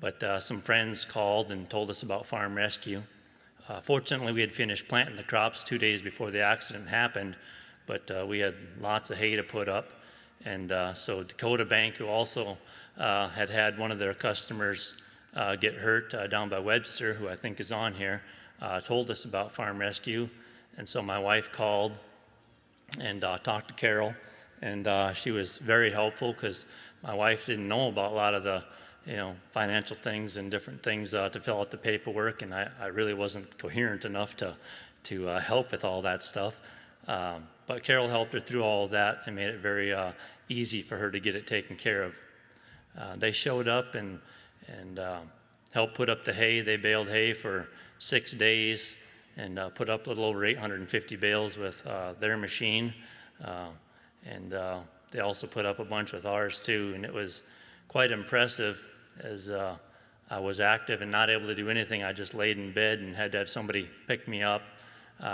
But some friends called and told us about Farm Rescue. Fortunately, we had finished planting the crops 2 days before the accident happened, but we had lots of hay to put up. And so Dakota Bank, who also had one of their customers get hurt down by Webster, who I think is on here, told us about Farm Rescue. And so my wife called and talked to Carol, and she was very helpful because my wife didn't know about a lot of the financial things and different things to fill out the paperwork, and I really wasn't coherent enough to help with all that stuff. But Carol helped her through all of that and made it very easy for her to get it taken care of. They showed up and helped put up the hay. They baled hay for 6 days and put up a little over 850 bales with their machine. And they also put up a bunch with ours too, and it was quite impressive. As I was active and not able to do anything, I just laid in bed and had to have somebody pick me up,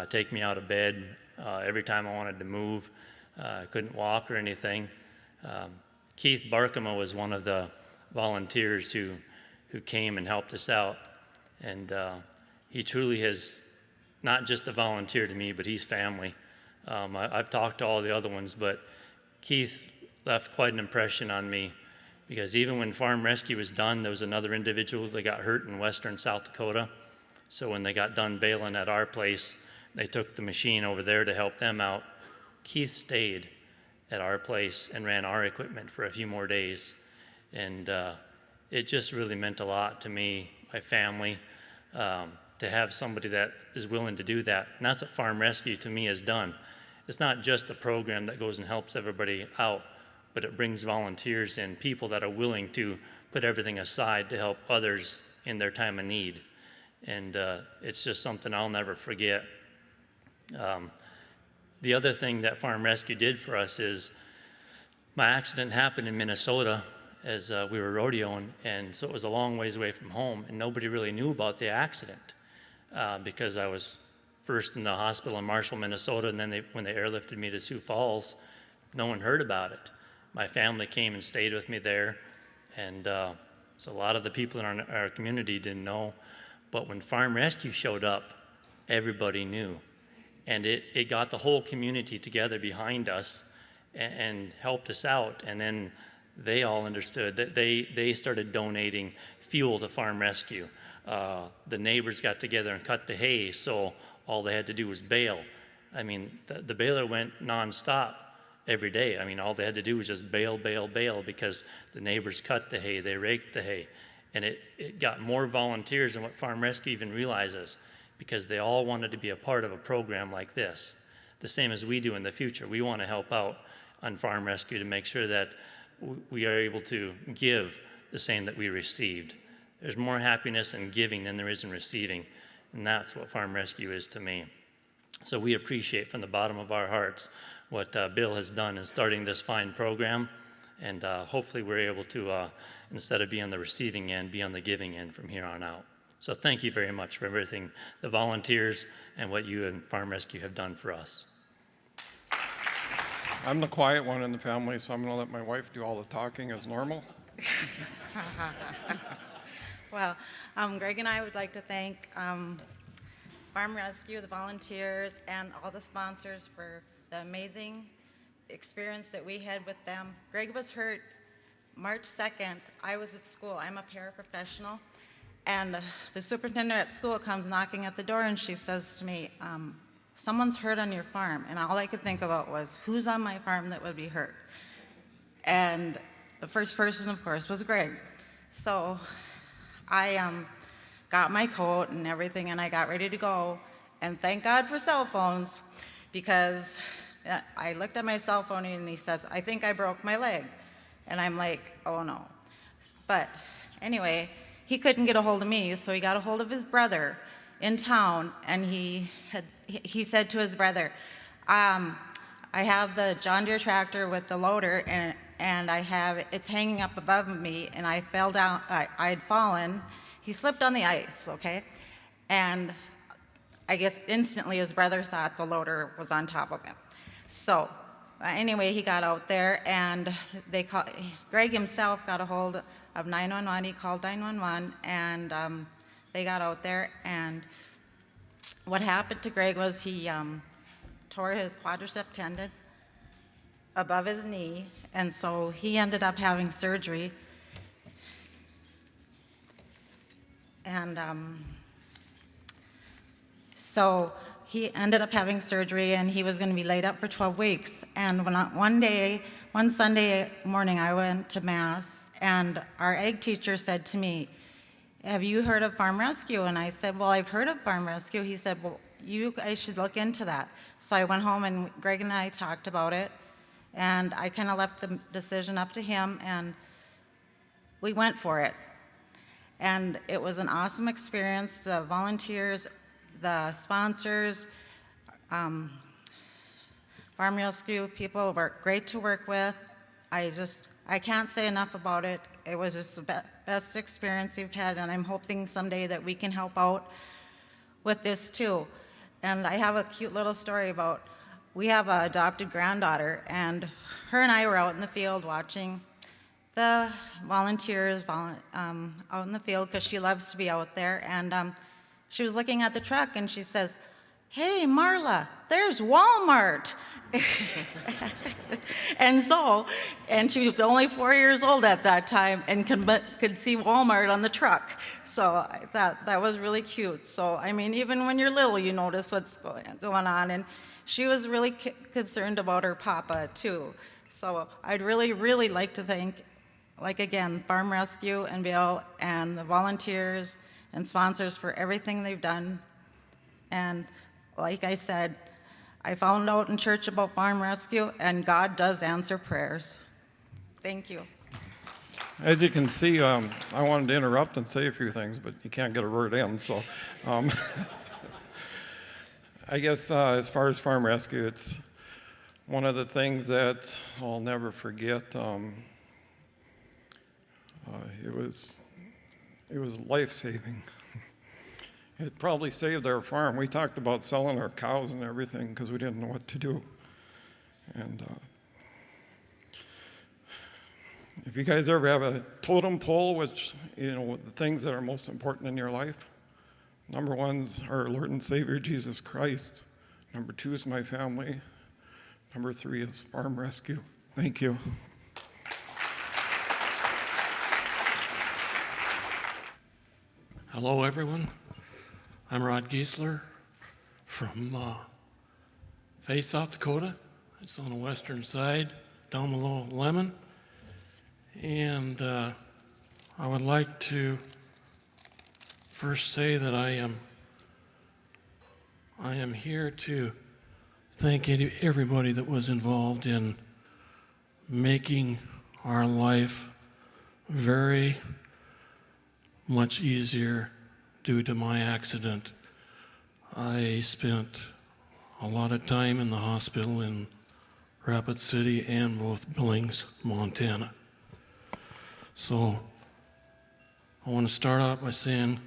take me out of bed every time I wanted to move. I couldn't walk or anything. Keith Barkema was one of the volunteers who came and helped us out, and he truly has not just a volunteer to me, but he's family. I've talked to all the other ones, but Keith left quite an impression on me, because even when Farm Rescue was done, there was another individual that got hurt in western South Dakota. So when they got done baling at our place, they took the machine over there to help them out. Keith stayed at our place and ran our equipment for a few more days. And it just really meant a lot to me, my family, to have somebody that is willing to do that. And that's what Farm Rescue to me has done. It's not just a program that goes and helps everybody out, but it brings volunteers in, people that are willing to put everything aside to help others in their time of need. And it's just something I'll never forget. The other thing that Farm Rescue did for us is, my accident happened in Minnesota as we were rodeoing, and so it was a long ways away from home, and nobody really knew about the accident because I was first in the hospital in Marshall, Minnesota, and then when they airlifted me to Sioux Falls, no one heard about it. My family came and stayed with me there, and so a lot of the people in our community didn't know. But when Farm Rescue showed up, everybody knew. And it got the whole community together behind us and helped us out. And then they all understood that they started donating fuel to Farm Rescue. The neighbors got together and cut the hay, so all they had to do was bale. I mean, the baler went nonstop every day. I mean, all they had to do was just bale, because the neighbors cut the hay, they raked the hay. And it got more volunteers than what Farm Rescue even realizes, because they all wanted to be a part of a program like this, the same as we do in the future. We want to help out on Farm Rescue to make sure that we are able to give the same that we received. There's more happiness in giving than there is in receiving, and that's what Farm Rescue is to me. So we appreciate from the bottom of our hearts what Bill has done in starting this fine program, and hopefully we're able to, instead of being on the receiving end, be on the giving end from here on out. So thank you very much for everything, the volunteers, and what you and Farm Rescue have done for us. I'm the quiet one in the family, so I'm going to let my wife do all the talking as normal. Well, Greg and I would like to thank Farm Rescue, the volunteers, and all the sponsors for the amazing experience that we had with them. Greg was hurt March 2nd. I was at school. I'm a paraprofessional. And the superintendent at school comes knocking at the door, and she says to me, someone's hurt on your farm. And all I could think about was, who's on my farm that would be hurt? And the first person, of course, was Greg. So I got my coat and everything, and I got ready to go. And thank God for cell phones, because I looked at my cell phone, and he says, I think I broke my leg. And I'm like, oh no. But anyway, he couldn't get a hold of me, so he got a hold of his brother in town, and he said to his brother, I have the John Deere tractor with the loader, and it's hanging up above me, and I fell down, I'd fallen. He slipped on the ice, okay? And I guess instantly his brother thought the loader was on top of him. So anyway, he got out there, and Greg himself got a hold of 911. He called 911, and they got out there, and what happened to Greg was he tore his quadricep tendon above his knee, and so he ended up having surgery. And so he ended up having surgery, and he was going to be laid up for 12 weeks. And one Sunday morning, I went to Mass, and our ag teacher said to me, "Have you heard of Farm Rescue?" And I said, "Well, I've heard of Farm Rescue." He said, "Well, you guys should look into that." So I went home, and Greg and I talked about it, and I kind of left the decision up to him, and we went for it. And it was an awesome experience. The volunteers, the sponsors, Farm Rescue people were great to work with. I can't say enough about it. It was just the best experience we've had, and I'm hoping someday that we can help out with this too. And I have a cute little story about, we have an adopted granddaughter, and her and I were out in the field watching the volunteers out in the field, because she loves to be out there, and she was looking at the truck, and she says, "Hey, Marla, there's Walmart." And she was only 4 years old at that time, and could see Walmart on the truck. So I thought that was really cute. So, I mean, even when you're little, you notice what's going on. And she was really concerned about her papa, too. So I'd really, really like to thank, like again, Farm Rescue and Bill and the volunteers and sponsors for everything they've done. And like I said, I found out in church about Farm Rescue, and God does answer prayers. Thank you. As you can see, I wanted to interrupt and say a few things, but you can't get a word in, so. I guess as far as Farm Rescue, it's one of the things that I'll never forget. It was life-saving. It probably saved our farm. We talked about selling our cows and everything because we didn't know what to do. And if you guys ever have a totem pole, which, you know, the things that are most important in your life, number one's our Lord and Savior, Jesus Christ. Number two is my family. Number three is Farm Rescue. Thank you. Hello, everyone. I'm Rod Giesler from Fay, South Dakota. It's on the western side, down below Lemon. And I would like to first say that I am here to thank everybody that was involved in making our life very much easier due to my accident. I spent a lot of time in the hospital in Rapid City and both Billings, Montana. So I want to start out by saying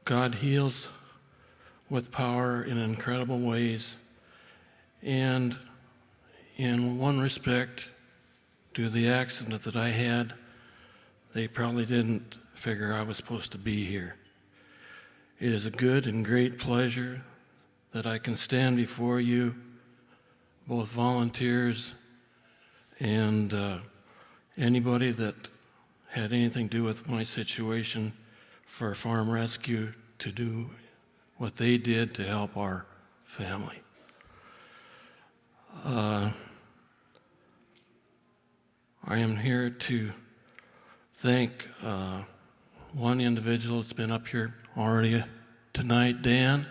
God heals with power in incredible ways, and in one respect, due to the accident that I had, they probably didn't figure I was supposed to be here. It is a good and great pleasure that I can stand before you, both volunteers and anybody that had anything to do with my situation, for Farm Rescue to do what they did to help our family. I am here to thank one individual that's been up here already tonight, Dan.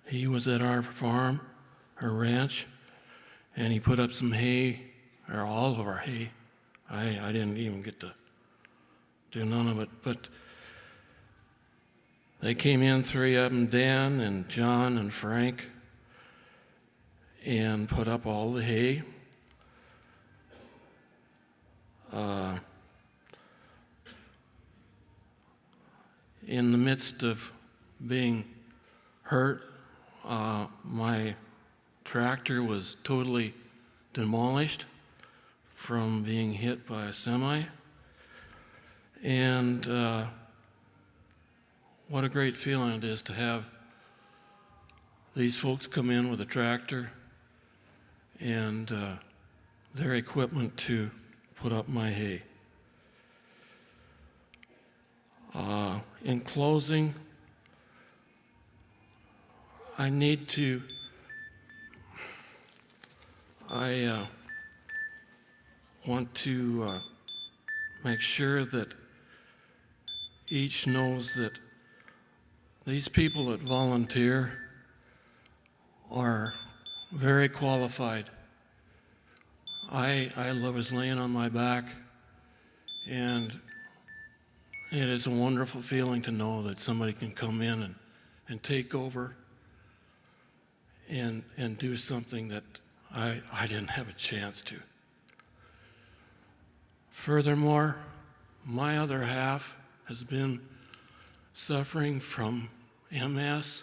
He was at our farm, our ranch, and he put up some hay, or all of our hay. I didn't even get to do none of it, but they came in, three of them, Dan and John and Frank, and put up all the hay. In the midst of being hurt, my tractor was totally demolished from being hit by a semi. And what a great feeling it is to have these folks come in with a tractor and their equipment to put up my hay. In closing, I want to make sure that each knows that these people that volunteer are very qualified. I was laying on my back, and it is a wonderful feeling to know that somebody can come in and take over and do something that I didn't have a chance to. Furthermore, my other half has been suffering from MS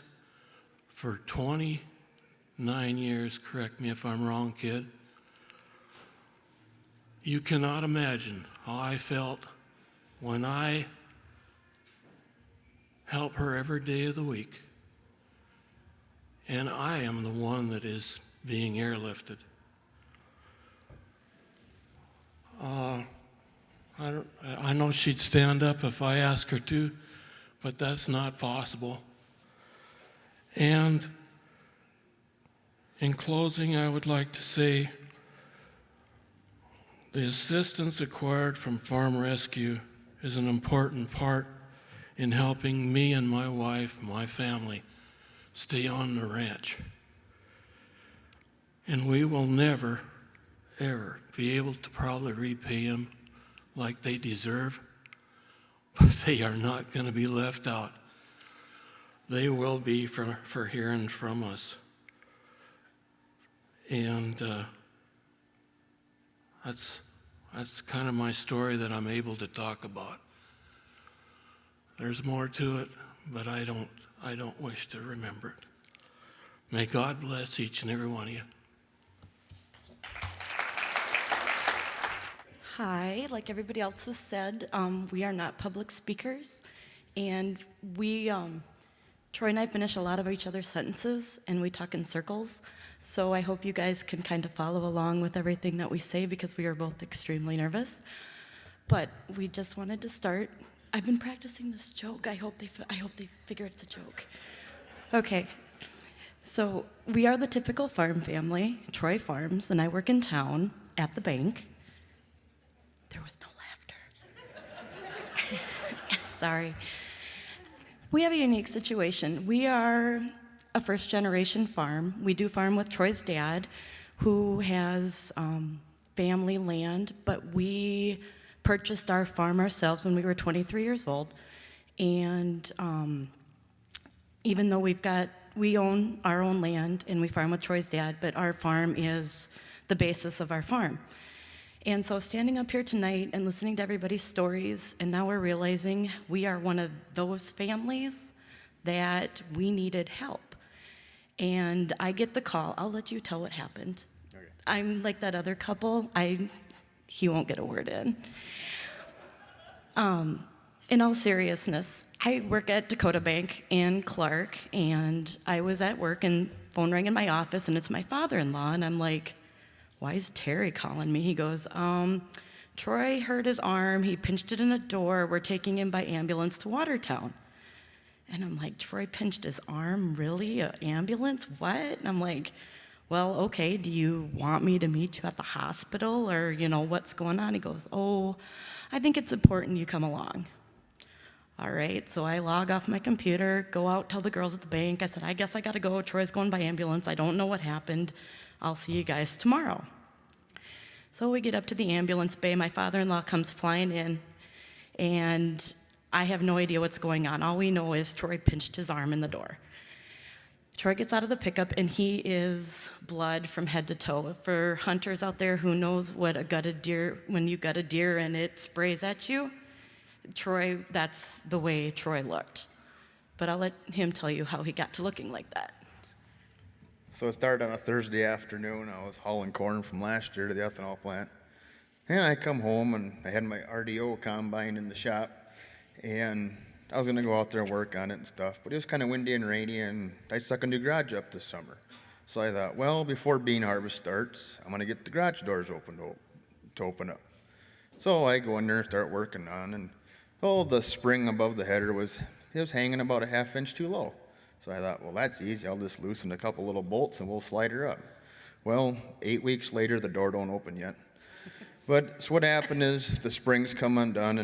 for 29 years. Correct me if I'm wrong, kid. You cannot imagine how I felt when I help her every day of the week, and I am the one that is being airlifted. I know she'd stand up if I asked her to, but that's not possible. And in closing, I would like to say the assistance acquired from Farm Rescue is an important part in helping me and my wife, my family, stay on the ranch. And we will never, ever be able to probably repay them like they deserve, but they are not going to be left out. They will be for hearing from us. And that's kind of my story that I'm able to talk about. There's more to it, but I don't wish to remember it. May God bless each and every one of you. Hi, like everybody else has said, we are not public speakers, and Troy and I finish a lot of each other's sentences, and we talk in circles, so I hope you guys can kind of follow along with everything that we say, because we are both extremely nervous. But we just wanted to start. I've been practicing this joke. I hope they figure it's a joke. Okay. So we are the typical farm family, Troy Farms, and I work in town at the bank. There was no laughter. Sorry. We have a unique situation. We are a first-generation farm. We do farm with Troy's dad, who has family land, but we purchased our farm ourselves when we were 23 years old. And even though we own our own land and we farm with Troy's dad, but our farm is the basis of our farm. And so standing up here tonight and listening to everybody's stories, and now we're realizing we are one of those families that we needed help. And I get the call. I'll let you tell what happened. Okay. I'm like that other couple. He won't get a word in. In all seriousness, I work at Dakota Bank in Clark, and I was at work and phone rang in my office, and it's my father-in-law, and I'm like, why is Terry calling me? He goes, Troy hurt his arm. He pinched it in a door. We're taking him by ambulance to Watertown. And I'm like, Troy pinched his arm? Really? An ambulance? What? And I'm like, well, okay, do you want me to meet you at the hospital, or, what's going on? He goes, oh, I think it's important you come along. All right, so I log off my computer, go out, tell the girls at the bank. I said, I guess I gotta go. Troy's going by ambulance. I don't know what happened. I'll see you guys tomorrow. So we get up to the ambulance bay. My father-in-law comes flying in, and I have no idea what's going on. All we know is Troy pinched his arm in the door. Troy gets out of the pickup, and he is blood from head to toe. For hunters out there who knows what a gutted deer, when you gut a deer and it sprays at you, Troy, that's the way Troy looked. But I'll let him tell you how he got to looking like that. So it started on a Thursday afternoon. I was hauling corn from last year to the ethanol plant. And I come home, and I had my RDO combine in the shop. And I was going to go out there and work on it and stuff. But it was kind of windy and rainy, and I stuck a new garage up this summer. So I thought, well, before bean harvest starts, I'm going to get the garage doors open to open up. So I go in there and start working on, and Oh, the spring above the header was hanging about a ½ inch too low. So I thought, well, that's easy. I'll just loosen a couple little bolts and we'll slide her up. Well, 8 weeks later, the door don't open yet. But so what happened is the springs come undone,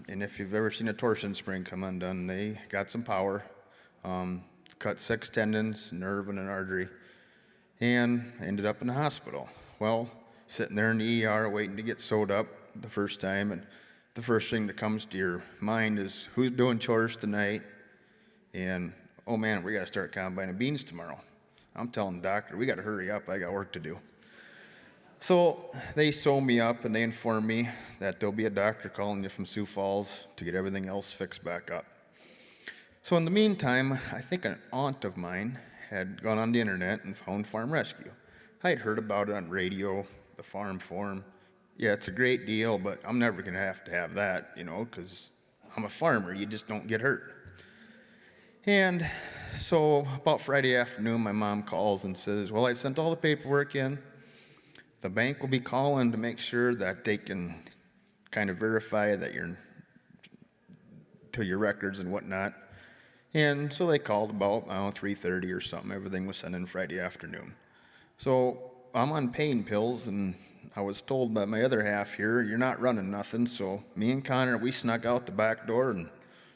and if you've ever seen a torsion spring come undone, they got some power, cut 6 tendons, nerve, and an artery, and ended up in the hospital. Well, sitting there in the ER waiting to get sewed up the first time, and the first thing that comes to your mind is who's doing chores tonight, and oh man, we got to start combining beans tomorrow. I'm telling the doctor, we got to hurry up, I got work to do. So they sew me up and they inform me that there'll be a doctor calling you from Sioux Falls to get everything else fixed back up. So in the meantime, I think an aunt of mine had gone on the internet and found Farm Rescue. I had heard about it on radio, the Farm Forum. Yeah, it's a great deal, but I'm never going to have that, you know, because I'm a farmer. You just don't get hurt. And so about Friday afternoon, my mom calls and says, well, I sent all the paperwork in. The bank will be calling to make sure that they can kind of verify that to your records and whatnot. And so they called about 3:30 or something. Everything was sent in Friday afternoon. So I'm on pain pills, and I was told by my other half here, you're not running nothing. So me and Connor, we snuck out the back door and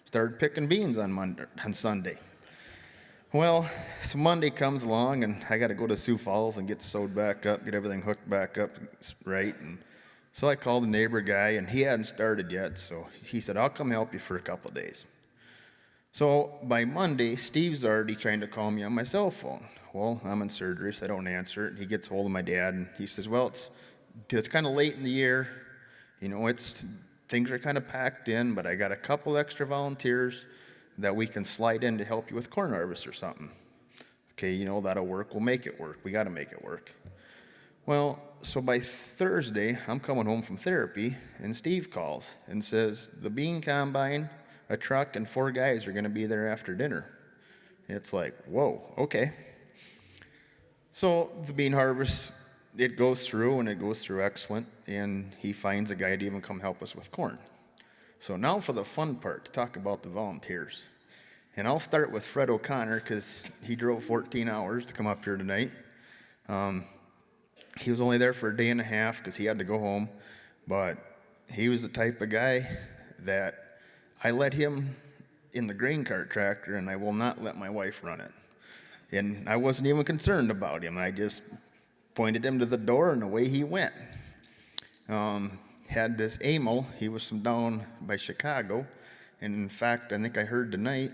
started picking beans on Sunday. Well, so Monday comes along, and I got to go to Sioux Falls and get sewed back up, get everything hooked back up right. And so I called the neighbor guy, and he hadn't started yet. So he said, I'll come help you for a couple of days. So by Monday, Steve's already trying to call me on my cell phone. Well, I'm in surgery, so I don't answer it. And he gets hold of my dad, and he says, well, it's kind of late in the year. You know, things are kind of packed in, but I got a couple extra volunteers that we can slide in to help you with corn harvest or something. Okay, you know, that'll work. We'll make it work. We got to make it work. Well, so by Thursday, I'm coming home from therapy, and Steve calls and says, the bean combine, a truck, and 4 guys are going to be there after dinner. It's like, whoa, okay. So the bean harvest, it goes through, and it goes through excellent, and he finds a guy to even come help us with corn. So now for the fun part, to talk about the volunteers. And I'll start with Fred O'Connor, because he drove 14 hours to come up here tonight. He was only there for a day and a half because he had to go home, but he was the type of guy that I let him in the grain cart tractor, and I will not let my wife run it. And I wasn't even concerned about him. I just pointed him to the door, and away he went. Had this Emil, he was from down by Chicago, and in fact, I think I heard tonight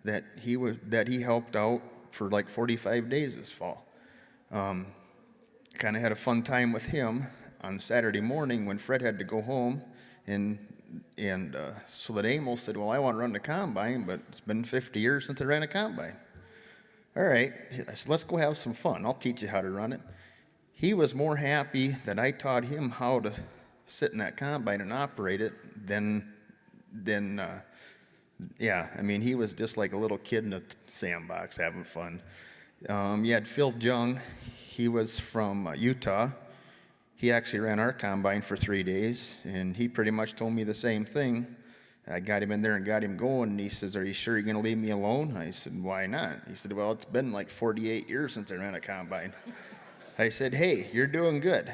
that he helped out for like 45 days this fall. Kind of had a fun time with him on Saturday morning when Fred had to go home, and so that Emil said, well, I want to run the combine, but it's been 50 years since I ran a combine. All right, I said, let's go have some fun. I'll teach you how to run it. He was more happy that I taught him how to sit in that combine and operate it than I mean, he was just like a little kid in a sandbox having fun. You had Phil Jung. He was from Utah. He actually ran our combine for 3 days, and he pretty much told me the same thing. I got him in there and got him going, and he says, are you sure you're going to leave me alone? I said, why not? He said, well, it's been like 48 years since I ran a combine. I said, hey, you're doing good.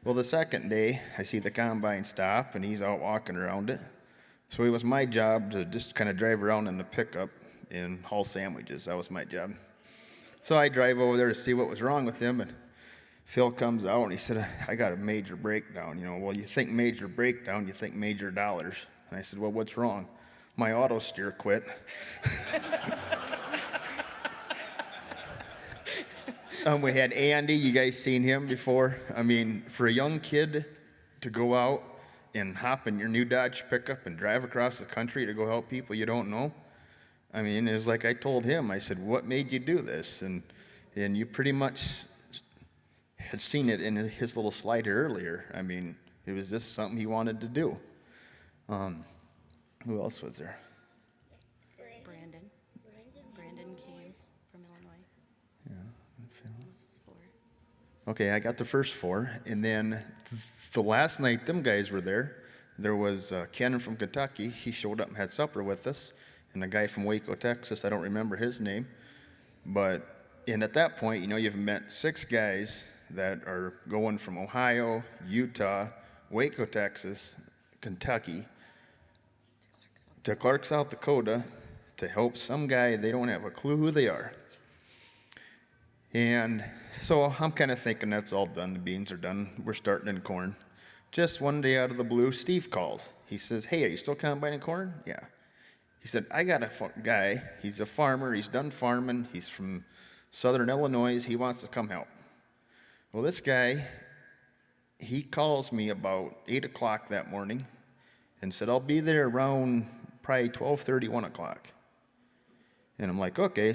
Well, the second day, I see the combine stop, and he's out walking around it. So it was my job to just kind of drive around in the pickup and haul sandwiches. That was my job. So I drive over there to see what was wrong with him, and Phil comes out, and he said, I got a major breakdown. You know, well, you think major breakdown, you think major dollars. And I said, well, what's wrong? My auto steer quit. We had Andy. You guys seen him before? I mean, for a young kid to go out and hop in your new Dodge pickup and drive across the country to go help people you don't know, I mean, it was like I told him, I said, what made you do this? And you pretty much had seen it in his little slider earlier. I mean, it was just something he wanted to do. Who else was there? Brandon came from Illinois. Yeah. Those was 4. Okay, I got the first 4, and then the last night them guys were there, there was Ken from Kentucky. He showed up and had supper with us, and a guy from Waco, Texas. I don't remember his name, and at that point, you've met 6 guys that are going from Ohio, Utah, Waco, Texas, Kentucky, to Clark, South Dakota, to help some guy they don't have a clue who they are. And so I'm kind of thinking that's all done. The beans are done. We're starting in corn. Just one day out of the blue, Steve calls. He says, "Hey, are you still combining corn?" "Yeah." He said, "I got a guy. He's a farmer. He's done farming. He's from Southern Illinois. He wants to come help." Well, this guy, he calls me about 8 o'clock that morning and said, "I'll be there around probably 12:30, 1 o'clock. And I'm like, "Okay."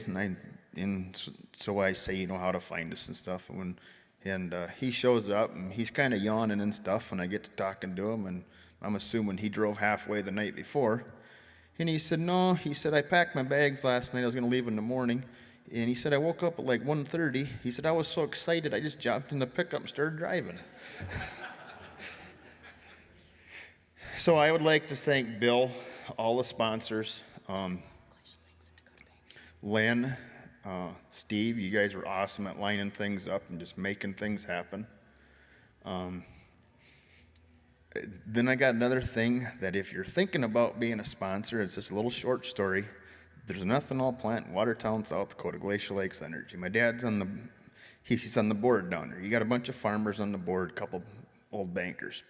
So I say, how to find us and stuff. And he shows up, and he's kind of yawning and stuff, and I get to talking to him, and I'm assuming he drove halfway the night before. And he said, "No," he said, "I packed my bags last night. I was going to leave in the morning." And he said, "I woke up at like 1:30. He said, "I was so excited, I just jumped in the pickup and started driving." So I would like to thank Bill, all the sponsors, Lynn, Steve. You guys were awesome at lining things up and just making things happen. Then I got another thing that if you're thinking about being a sponsor, it's just a little short story. There's an ethanol plant in Watertown, South Dakota, Glacier Lakes Energy. My dad's he's on the board down there. You got a bunch of farmers on the board, a couple old bankers.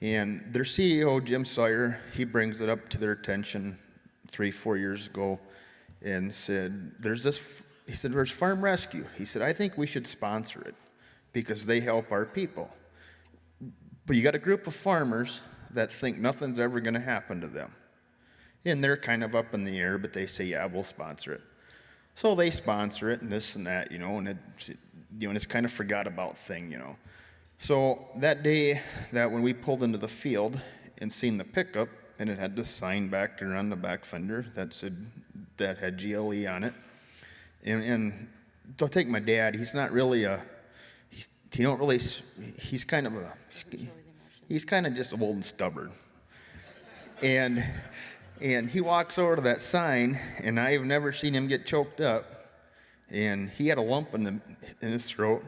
And their CEO, Jim Sawyer, he brings it up to their attention 3-4 years ago and said, there's Farm Rescue. He said, "I think we should sponsor it because they help our people. But you got a group of farmers that think nothing's ever going to happen to them. And they're kind of up in the air, but they say, yeah, we'll sponsor it." So they sponsor it and this and that, and it's kind of forgot about thing, So that day that when we pulled into the field and seen the pickup, and it had this sign back there on the back fender that had GLE on it. And I'll take my dad. He's not really he's kind of just old and stubborn. And he walks over to that sign, and I've never seen him get choked up. And he had a lump in his throat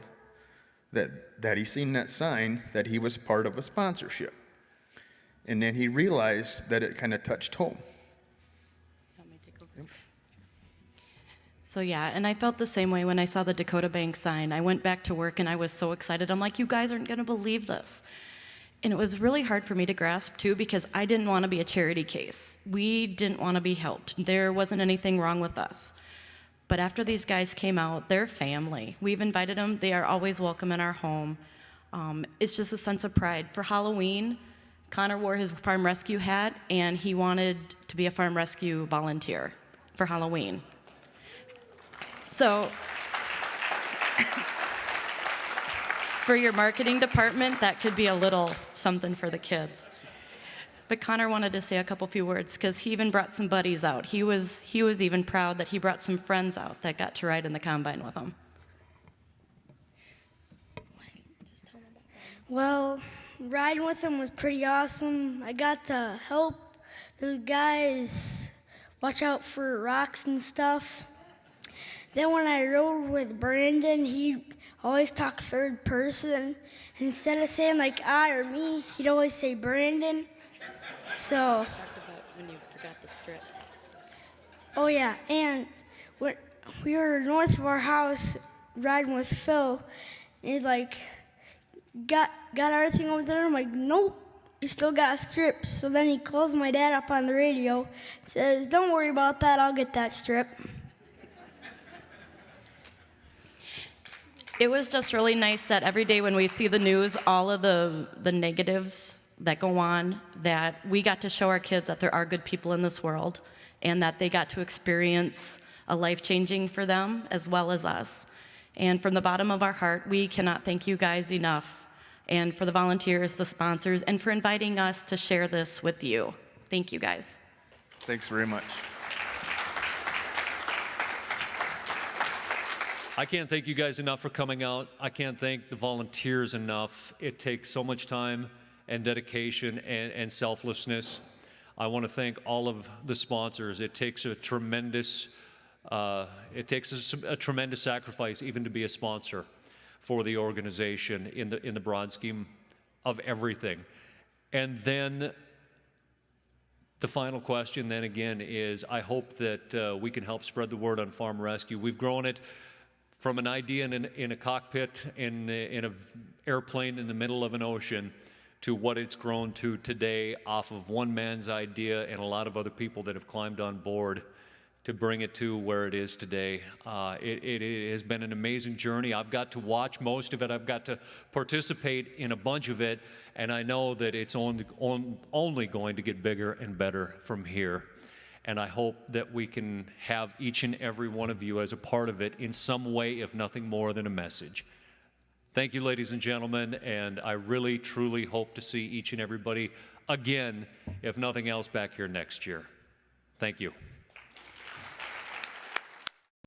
that he seen that sign that he was part of a sponsorship. And then he realized that it kind of touched home. So yeah, and I felt the same way when I saw the Dakota Bank sign. I went back to work and I was so excited. I'm like, "You guys aren't gonna believe this." And it was really hard for me to grasp too, because I didn't want to be a charity case. We didn't want to be helped. There wasn't anything wrong with us. But after these guys came out, they're family. We've invited them. They are always welcome in our home. It's just a sense of pride. For Halloween, Connor wore his farm rescue hat, and he wanted to be a farm rescue volunteer for Halloween. So for your marketing department, that could be a little something for the kids. But Connor wanted to say a few words because he even brought some buddies out. He was even proud that he brought some friends out that got to ride in the combine with him. Well, riding with them was pretty awesome. I got to help the guys watch out for rocks and stuff. Then when I rode with Brandon, he always talked third person. And instead of saying like I or me, he'd always say Brandon. So. Talked about when you forgot the strip. Oh yeah, and when we were north of our house riding with Phil, and he's like, got everything over there? I'm like, nope, you still got a strip. So then he calls my dad up on the radio, says, "Don't worry about that, I'll get that strip." It was just really nice that every day when we see the news, all of the negatives that go on, that we got to show our kids that there are good people in this world and that they got to experience a life-changing for them as well as us. And from the bottom of our heart, we cannot thank you guys enough, and for the volunteers, the sponsors, and for inviting us to share this with you. Thank you, guys. Thanks very much. I can't thank you guys enough for coming out. I can't thank the volunteers enough. It takes so much time and dedication and selflessness. I want to thank all of the sponsors. It takes a tremendous sacrifice even to be a sponsor for the organization in the broad scheme of everything. And then the final question then again is, I hope that we can help spread the word on farm rescue. We've grown it from an idea in a cockpit in an airplane in the middle of an ocean to what it's grown to today off of one man's idea and a lot of other people that have climbed on board to bring it to where it is today. It has been an amazing journey. I've got to watch most of it. I've got to participate in a bunch of it, and I know that it's only going to get bigger and better from here. And I hope that we can have each and every one of you as a part of it in some way, if nothing more than a message. Thank you, ladies and gentlemen, and I really, truly hope to see each and everybody again, if nothing else, back here next year. Thank you.